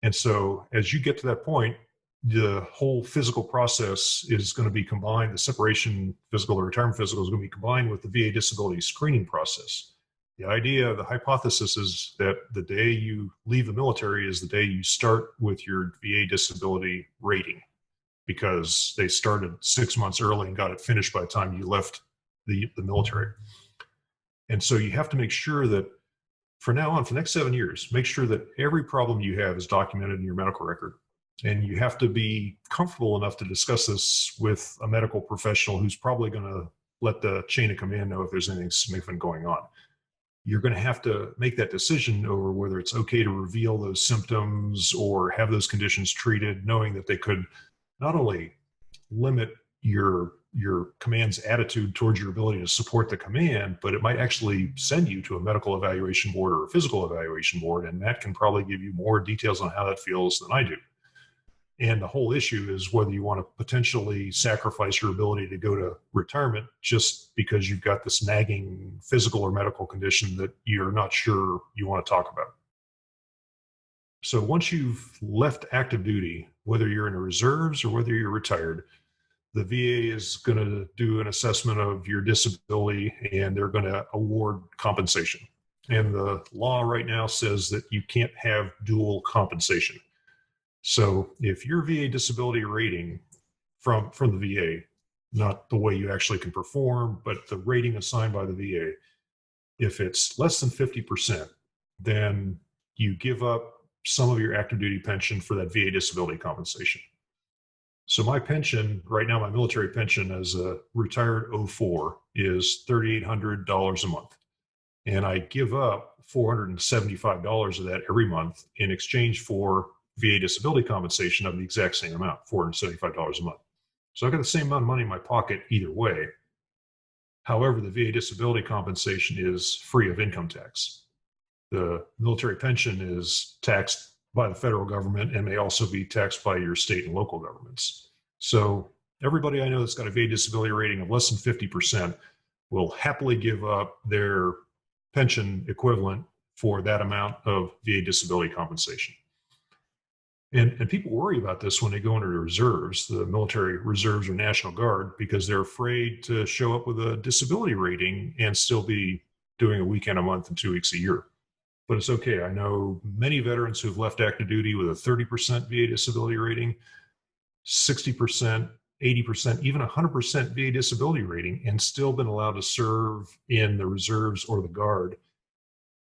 And so as you get to that point, the whole physical process is going to be combined. The separation physical or retirement physical is going to be combined with the VA disability screening process. The hypothesis is that the day you leave the military is the day you start with your VA disability rating, because they started 6 months early and got it finished by the time you left the military. And so you have to make sure that for now on, for the next 7 years, make sure that every problem you have is documented in your medical record. And you have to be comfortable enough to discuss this with a medical professional who's probably going to let the chain of command know if there's anything significant going on. You're going to have to make that decision over whether it's okay to reveal those symptoms or have those conditions treated, knowing that they could not only limit your command's attitude towards your ability to support the command, but it might actually send you to a medical evaluation board or a physical evaluation board, and that can probably give you more details on how that feels than I do. And the whole issue is whether you want to potentially sacrifice your ability to go to retirement just because you've got this nagging physical or medical condition that you're not sure you want to talk about. So once you've left active duty, whether you're in the reserves or whether you're retired, the VA is going to do an assessment of your disability and they're going to award compensation. And the law right now says that you can't have dual compensation. So if your VA disability rating from the VA, not the way you actually can perform, but the rating assigned by the VA, if it's less than 50%, then you give up some of your active duty pension for that VA disability compensation. So my pension right now, my military pension as a retired 04 is $3,800 a month. And I give up $475 of that every month in exchange for VA disability compensation of the exact same amount, $475 a month. So I got the same amount of money in my pocket either way. However, the VA disability compensation is free of income tax. The military pension is taxed by the federal government and may also be taxed by your state and local governments. So everybody I know that's got a VA disability rating of less than 50% will happily give up their pension equivalent for that amount of VA disability compensation. And people worry about this when they go into the reserves, the military reserves or National Guard, because they're afraid to show up with a disability rating and still be doing a weekend a month and 2 weeks a year. But it's okay. I know many veterans who've left active duty with a 30% VA disability rating, 60%, 80%, even 100% VA disability rating, and still been allowed to serve in the reserves or the Guard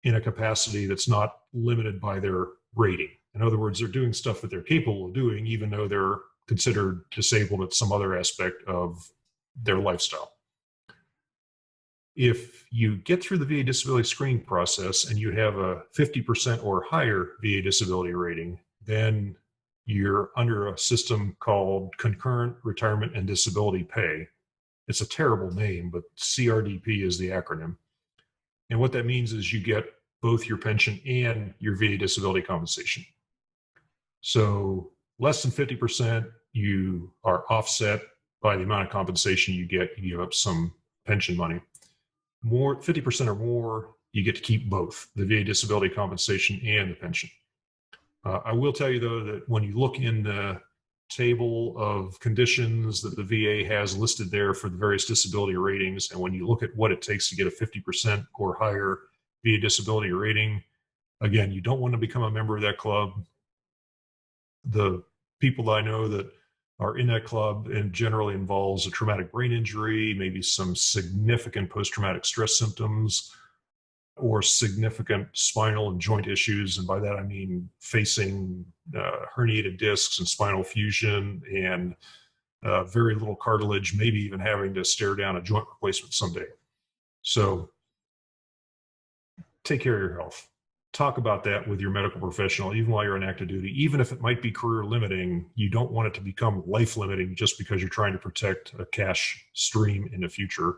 in a capacity that's not limited by their rating. In other words, they're doing stuff that they're capable of doing, even though they're considered disabled at some other aspect of their lifestyle. If you get through the VA disability screening process and you have a 50% or higher VA disability rating, then you're under a system called Concurrent Retirement and Disability Pay. It's a terrible name, but CRDP is the acronym. And what that means is you get both your pension and your VA disability compensation. So less than 50%, you are offset by the amount of compensation you get. You give up some pension money. More, 50% or more, you get to keep both the VA disability compensation and the pension. I will tell you, though, that when you look in the table of conditions that the VA has listed there for the various disability ratings, and when you look at what it takes to get a 50% or higher VA disability rating, again, you don't want to become a member of that club. The people that I know that are in that club and generally involves a traumatic brain injury, maybe some significant post-traumatic stress symptoms, or significant spinal and joint issues. And by that, I mean facing herniated discs and spinal fusion and very little cartilage, maybe even having to stare down a joint replacement someday. So take care of your health. Talk about that with your medical professional, even while you're on active duty. Even if it might be career limiting, you don't want it to become life limiting just because you're trying to protect a cash stream in the future.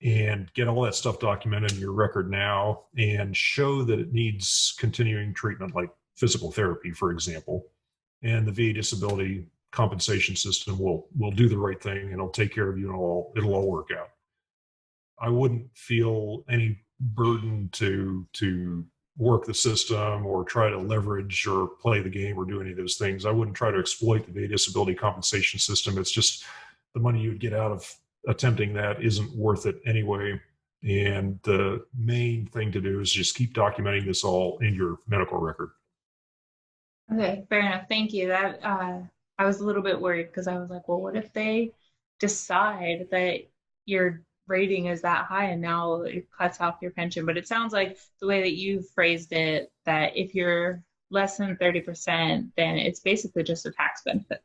And get all that stuff documented in your record now and show that it needs continuing treatment like physical therapy, for example. And the VA disability compensation system will do the right thing and it'll take care of you and it'll all work out. I wouldn't feel any burden to work the system or try to leverage or play the game or do any of those things. I wouldn't try to exploit the VA disability compensation system. It's just the money you would get out of attempting that isn't worth it anyway. And the main thing to do is just keep documenting this all in your medical record. Okay, fair enough. Thank you. That I was a little bit worried because I was like, well, what if they decide that your rating is that high and now it cuts off your pension? But it sounds like the way that you phrased it, that if you're less than 30%, then it's basically just a tax benefit.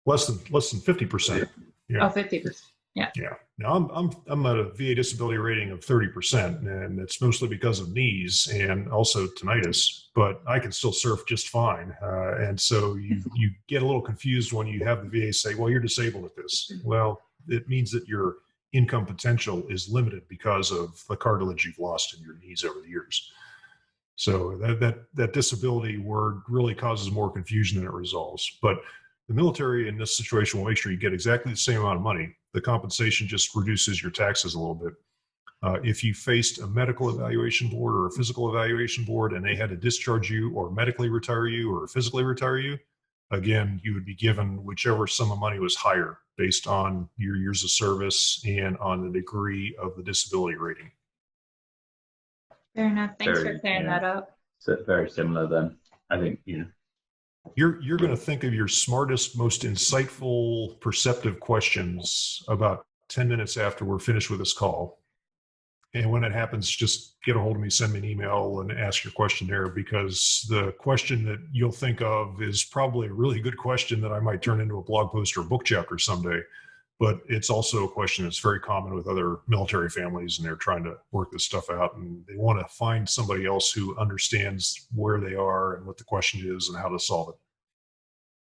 Less than 50%. Yeah. Oh, 50%. Yeah. Yeah. Now I'm at a VA disability rating of 30%, and it's mostly because of knees and also tinnitus, but I can still surf just fine. And so you get a little confused when you have the VA say, well, you're disabled at this. Well, it means that your income potential is limited because of the cartilage you've lost in your knees over the years. So that disability word really causes more confusion than it resolves. But the military in this situation will make sure you get exactly the same amount of money. The compensation just reduces your taxes a little bit. If you faced a medical evaluation board or a physical evaluation board and they had to discharge you or medically retire you or physically retire you, again, you would be given whichever sum of money was higher based on your years of service and on the degree of the disability rating. Fair enough. Thanks for clearing that up. So very similar then, I think, You're going to think of your smartest, most insightful, perceptive questions about 10 minutes after we're finished with this call. And when it happens, just get a hold of me, send me an email, and ask your question there, because the question that you'll think of is probably a really good question that I might turn into a blog post or a book chapter someday. But it's also a question that's very common with other military families, and they're trying to work this stuff out, and they want to find somebody else who understands where they are and what the question is and how to solve it.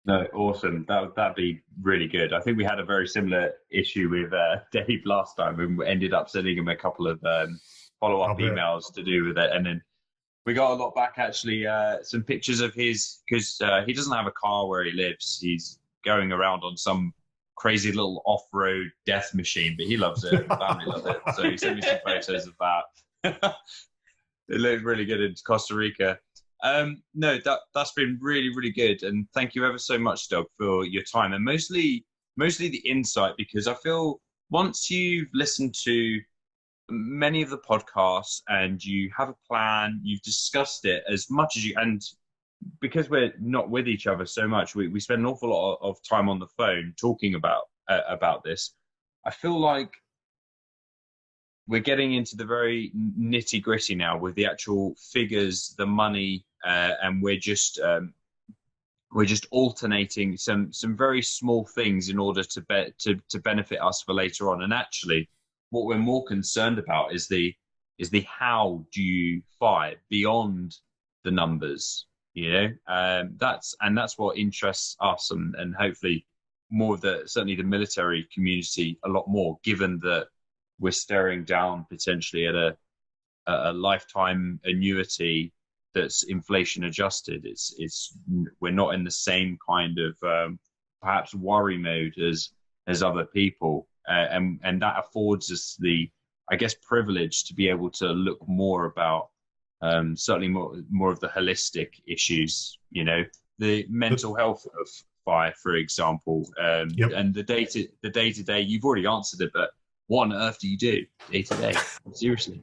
No, awesome. That'd be really good. I think we had a very similar issue with Dave last time, and we ended up sending him a couple of follow-up emails to do with it, and then we got a lot back, actually, some pictures of his, because he doesn't have a car where he lives. He's going around on some crazy little off-road death machine, but he loves it. The family loves it. So he sent me some photos of that. It looked really good in Costa Rica. No, that's been really, really good. And thank you ever so much, Doug, for your time, and mostly the insight, because I feel once you've listened to many of the podcasts and you have a plan, you've discussed it as much as you, and because we're not with each other so much, we spend an awful lot of time on the phone talking about this. I feel like we're getting into the very nitty gritty now with the actual figures, the money, and we're just alternating some very small things in order to benefit us for later on. And actually, what we're more concerned about is the how do you fight beyond the numbers. That's what interests us, and hopefully more of certainly the military community a lot more, given that we're staring down potentially at a lifetime annuity that's inflation adjusted. We're not in the same kind of perhaps worry mode as other people, and that affords us the, I guess, privilege to be able to look more about certainly more of the holistic issues, the mental health of fire, for example, and the day to day. You've already answered it, but what on earth do you do day to day? Seriously.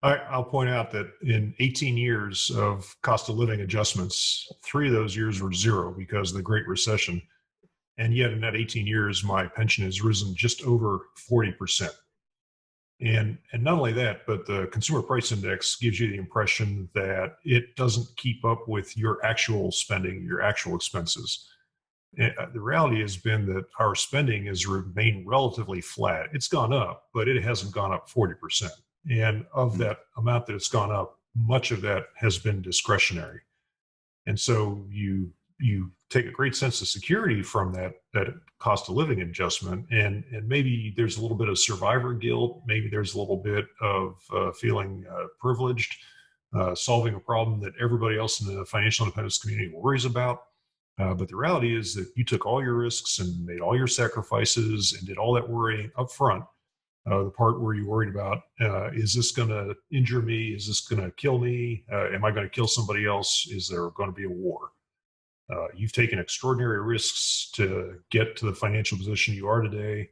I'll point out that in 18 years of cost of living adjustments, 3 of those years were zero because of the Great Recession. And yet in that 18 years, my pension has risen just over 40%. And not only that, but the Consumer Price Index gives you the impression that it doesn't keep up with your actual spending, your actual expenses. And the reality has been that our spending has remained relatively flat. It's gone up, but it hasn't gone up 40%. And of that amount that it's gone up, much of that has been discretionary. And so you take a great sense of security from that cost of living adjustment, and maybe there's a little bit of survivor guilt, maybe there's a little bit of feeling privileged, solving a problem that everybody else in the financial independence community worries about. But the reality is that you took all your risks and made all your sacrifices and did all that worrying up front. The part where you worried about, is this going to injure me? Is this going to kill me? Am I going to kill somebody else? Is there going to be a war? You've taken extraordinary risks to get to the financial position you are today,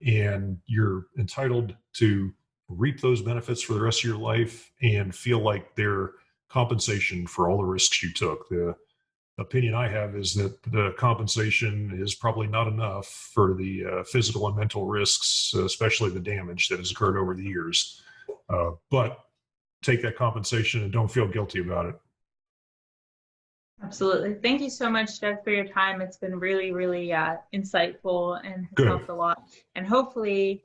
and you're entitled to reap those benefits for the rest of your life and feel like they're compensation for all the risks you took. The opinion I have is that the compensation is probably not enough for the physical and mental risks, especially the damage that has occurred over the years. But take that compensation and don't feel guilty about it. Absolutely. Thank you so much, Doug, for your time. It's been really, really insightful and has helped a lot. And hopefully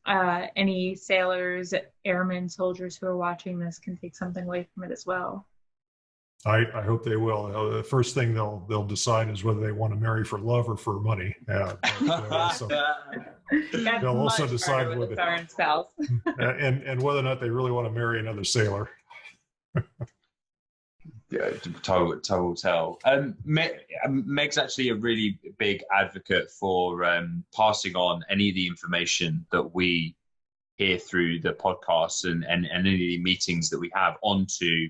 any sailors, airmen, soldiers who are watching this can take something away from it as well. I hope they will. The first thing they'll decide is whether they want to marry for love or for money. They'll also decide whether current spouse and whether or not they really want to marry another sailor. Yeah, time will tell. Meg's actually a really big advocate for passing on any of the information that we here through the podcasts and any of the meetings that we have onto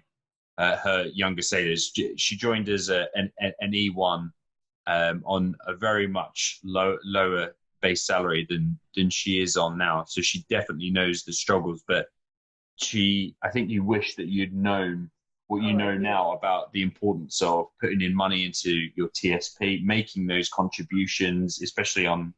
her younger sailors. She joined as an E1 on a very much lower base salary than she is on now. So she definitely knows the struggles. But I think you wish that you'd known what you know now about the importance of putting in money into your TSP, making those contributions, especially on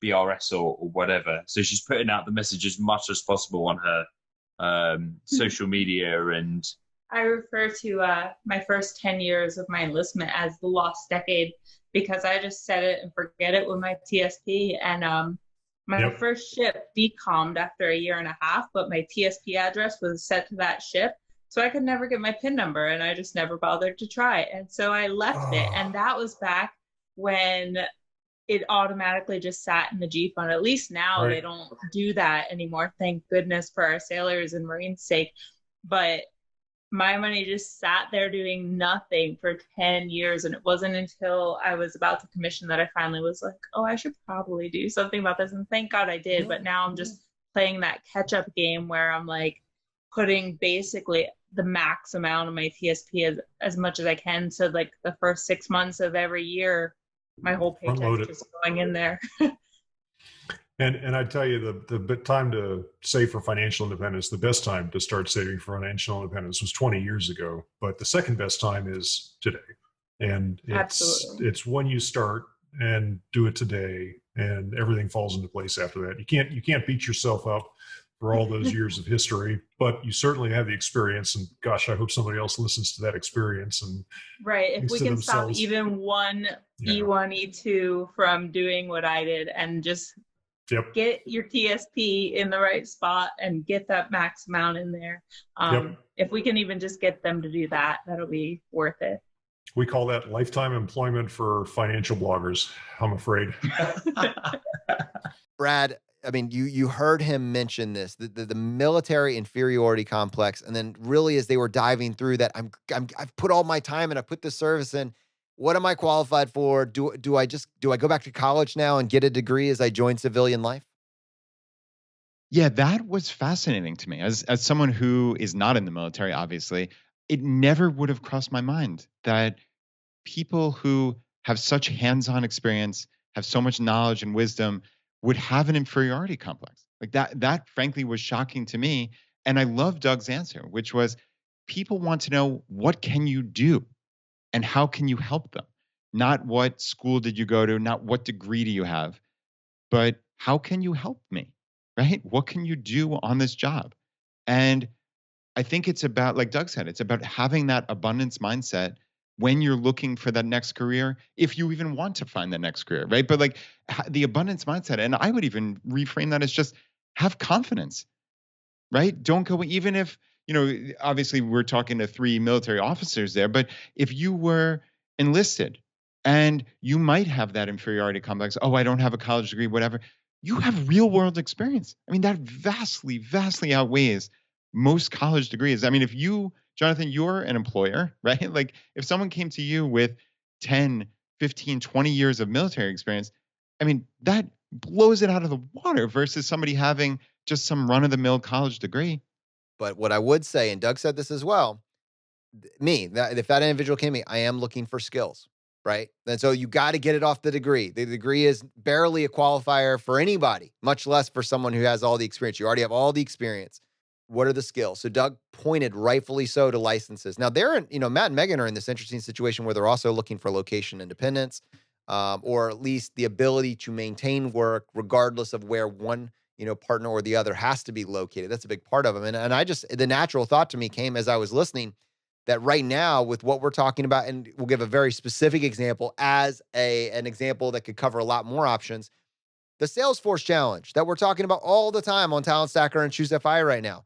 BRS or whatever. So she's putting out the message as much as possible on her social media. And I refer to my first 10 years of my enlistment as the lost decade, because I just set it and forget it with my TSP. And my first ship decommed after a year and a half, but my TSP address was set to that ship. So I could never get my PIN number, and I just never bothered to try. And so I left it. And that was back when it automatically just sat in the G fund. At least now they don't do that anymore. Thank goodness for our sailors and Marines' sake. But my money just sat there doing nothing for 10 years. And it wasn't until I was about to commission that I finally was like, oh, I should probably do something about this. And thank God I did. But now I'm just playing that catch-up game where I'm like putting basically the max amount of my TSP as much as I can. So like the first 6 months of every year, my whole paycheck is just going in there. And I tell you, the time to save for financial independence, the best time to start saving for financial independence was 20 years ago. But the second best time is today. And it's when you start and do it today, and everything falls into place after that. You can't beat yourself up for all those years of history, but you certainly have the experience. And gosh, I hope somebody else listens to that experience. And if we can stop even one E1, E2 from doing what I did and just get your TSP in the right spot and get that max amount in there. If we can even just get them to do that, that'll be worth it. We call that lifetime employment for financial bloggers, I'm afraid. Brad, I mean, you heard him mention this, the military inferiority complex, and then really as they were diving through that, I've put all my time and I put this service in. What am I qualified for? Do I go back to college now and get a degree as I join civilian life? Yeah, that was fascinating to me. As someone who is not in the military, obviously, it never would have crossed my mind that people who have such hands-on experience, have so much knowledge and wisdom, would have an inferiority complex. Like that frankly was shocking to me. And I love Doug's answer, which was people want to know, what can you do and how can you help them? Not what school did you go to, not what degree do you have, but how can you help me, right? What can you do on this job? And I think it's about, like Doug said, it's about having that abundance mindset when you're looking for that next career, if you even want to find the next career, right? But like the abundance mindset, and I would even reframe that as just have confidence, right? Don't go, even if, obviously we're talking to 3 military officers there, but if you were enlisted and you might have that inferiority complex, oh, I don't have a college degree, whatever, you have real world experience. I mean, that vastly, vastly outweighs most college degrees. I mean, if you, Jonathan, you're an employer, right? Like if someone came to you with 10, 15, 20 years of military experience, I mean, that blows it out of the water versus somebody having just some run-of-the-mill college degree. But what I would say, and Doug said this as well, if that individual came to me, I am looking for skills, right? And so you got to get it off the degree. The degree is barely a qualifier for anybody, much less for someone who has all the experience. You already have all the experience. What are the skills? So Doug pointed rightfully so to licenses. Now Matt and Megan are in this interesting situation where they're also looking for location independence, or at least the ability to maintain work regardless of where one, partner or the other has to be located. That's a big part of them. And the natural thought to me came as I was listening that right now with what we're talking about, and we'll give a very specific example as an example that could cover a lot more options. The Salesforce challenge that we're talking about all the time on Talent Stacker and Choose FI right now.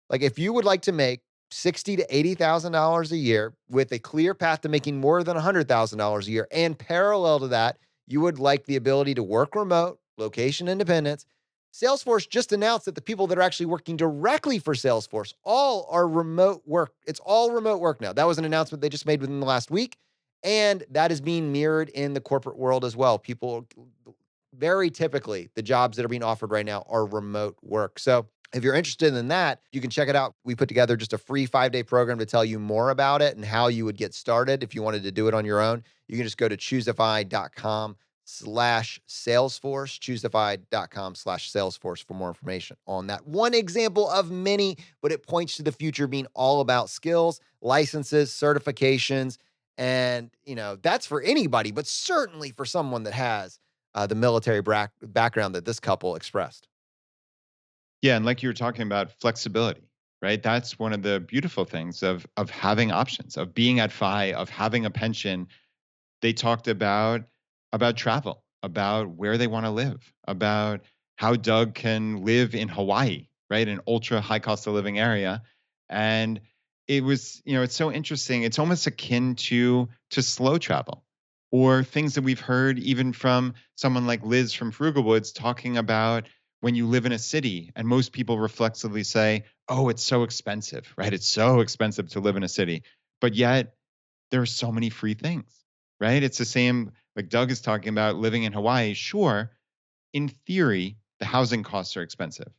Like if you would like to make $60,000 to $80,000 a year with a clear path to making more than $100,000 a year, and parallel to that, you would like the ability to work remote, location independence. Salesforce just announced that the people that are actually working directly for Salesforce all are remote work. It's all remote work now. That was an announcement they just made within the last week, and that is being mirrored in the corporate world as well. People, very typically, the jobs that are being offered right now are remote work. So If you're interested in that, you can check it out. We put together just a free 5-day program to tell you more about it and how you would get started if you wanted to do it on your own. You can just go to choosify.com/Salesforce, choosify.com/Salesforce for more information on that. One example of many, but it points to the future being all about skills, licenses, certifications, and that's for anybody, but certainly for someone that has the military background that this couple expressed. Yeah, and like you were talking about flexibility, right? That's one of the beautiful things of having options, of being at FI, of having a pension. They talked about travel, about where they want to live, about how Doug can live in Hawaii, right? An ultra high cost of living area. And it was, it's so interesting. It's almost akin to slow travel or things that we've heard even from someone like Liz from Frugal Woods talking about when you live in a city and most people reflexively say, oh, it's so expensive, right? It's so expensive to live in a city. But yet there are so many free things, right? It's the same, like Doug is talking about living in Hawaii. Sure, in theory, the housing costs are expensive,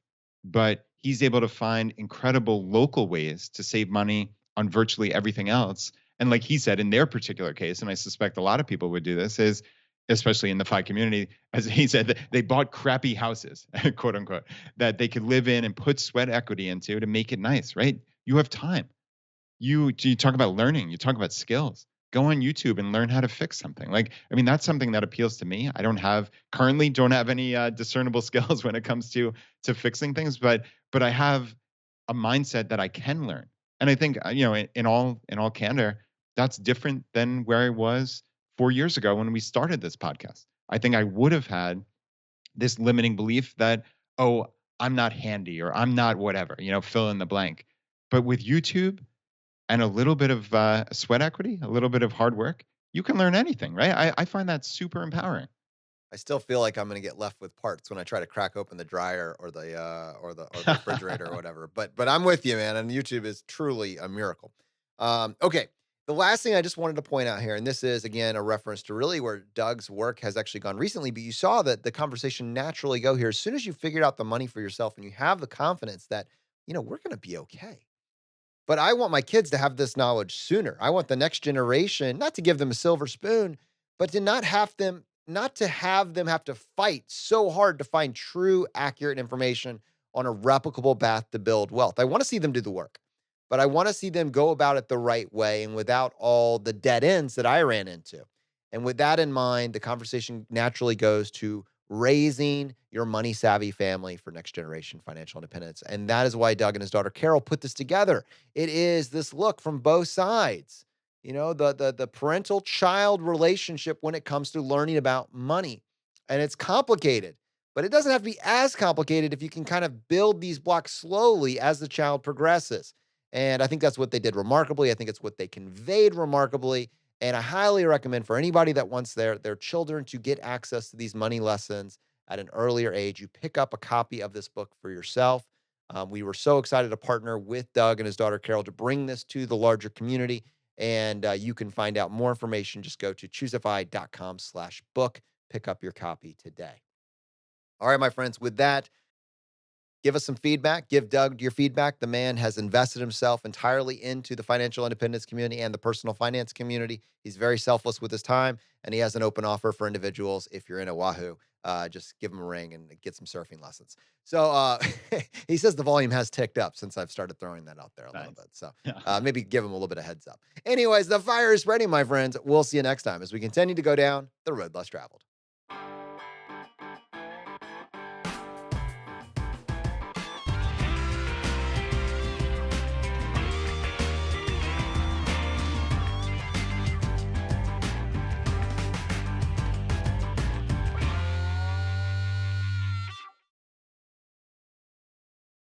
but he's able to find incredible local ways to save money on virtually everything else. And like he said, in their particular case, and I suspect a lot of people would do this, is especially in the FI community, as he said, they bought crappy houses, quote unquote, that they could live in and put sweat equity into to make it nice, right? You have time. You talk about learning, you talk about skills. Go on YouTube and learn how to fix something. Like, I mean, that's something that appeals to me. I currently don't have any discernible skills when it comes to fixing things, but I have a mindset that I can learn. And I think in all candor, that's different than where I was 4 years ago when we started this podcast. I think I would have had this limiting belief that, oh, I'm not handy or I'm not whatever, fill in the blank. But with YouTube and a little bit of sweat equity, a little bit of hard work, you can learn anything, right? I find that super empowering. I still feel like I'm gonna get left with parts when I try to crack open the dryer or the refrigerator or whatever. But I'm with you, man. And YouTube is truly a miracle. Okay. The last thing I just wanted to point out here, and this is again a reference to really where Doug's work has actually gone recently, but you saw that the conversation naturally go here as soon as you figured out the money for yourself and you have the confidence that, we're gonna be okay. But I want my kids to have this knowledge sooner. I want the next generation not to give them a silver spoon, but to not to have them have to fight so hard to find true, accurate information on a replicable path to build wealth. I want to see them do the work, but I want to see them go about it the right way and without all the dead ends that I ran into. And with that in mind, the conversation naturally goes to raising your money savvy family for next generation financial independence. And that is why Doug and his daughter Carol put this together. It is this look from both sides, the parental child relationship when it comes to learning about money. And it's complicated, but it doesn't have to be as complicated if you can kind of build these blocks slowly as the child progresses. And I think that's what they did remarkably. I think it's what they conveyed remarkably. And I highly recommend for anybody that wants their children to get access to these money lessons at an earlier age, you pick up a copy of this book for yourself. We were so excited to partner with Doug and his daughter Carol to bring this to the larger community. And you can find out more information. Just go to choosify.com/book. Pick up your copy today. All right, my friends, with that, give us some feedback. Give Doug your feedback. The man has invested himself entirely into the financial independence community and the personal finance community. He's very selfless with his time, and he has an open offer for individuals. If you're in Oahu, just give him a ring and get some surfing lessons. So he says the volume has ticked up since I've started throwing that out there a little bit. So maybe give him a little bit of heads up. Anyways, the fire is spreading, my friends. We'll see you next time as we continue to go down the road less traveled.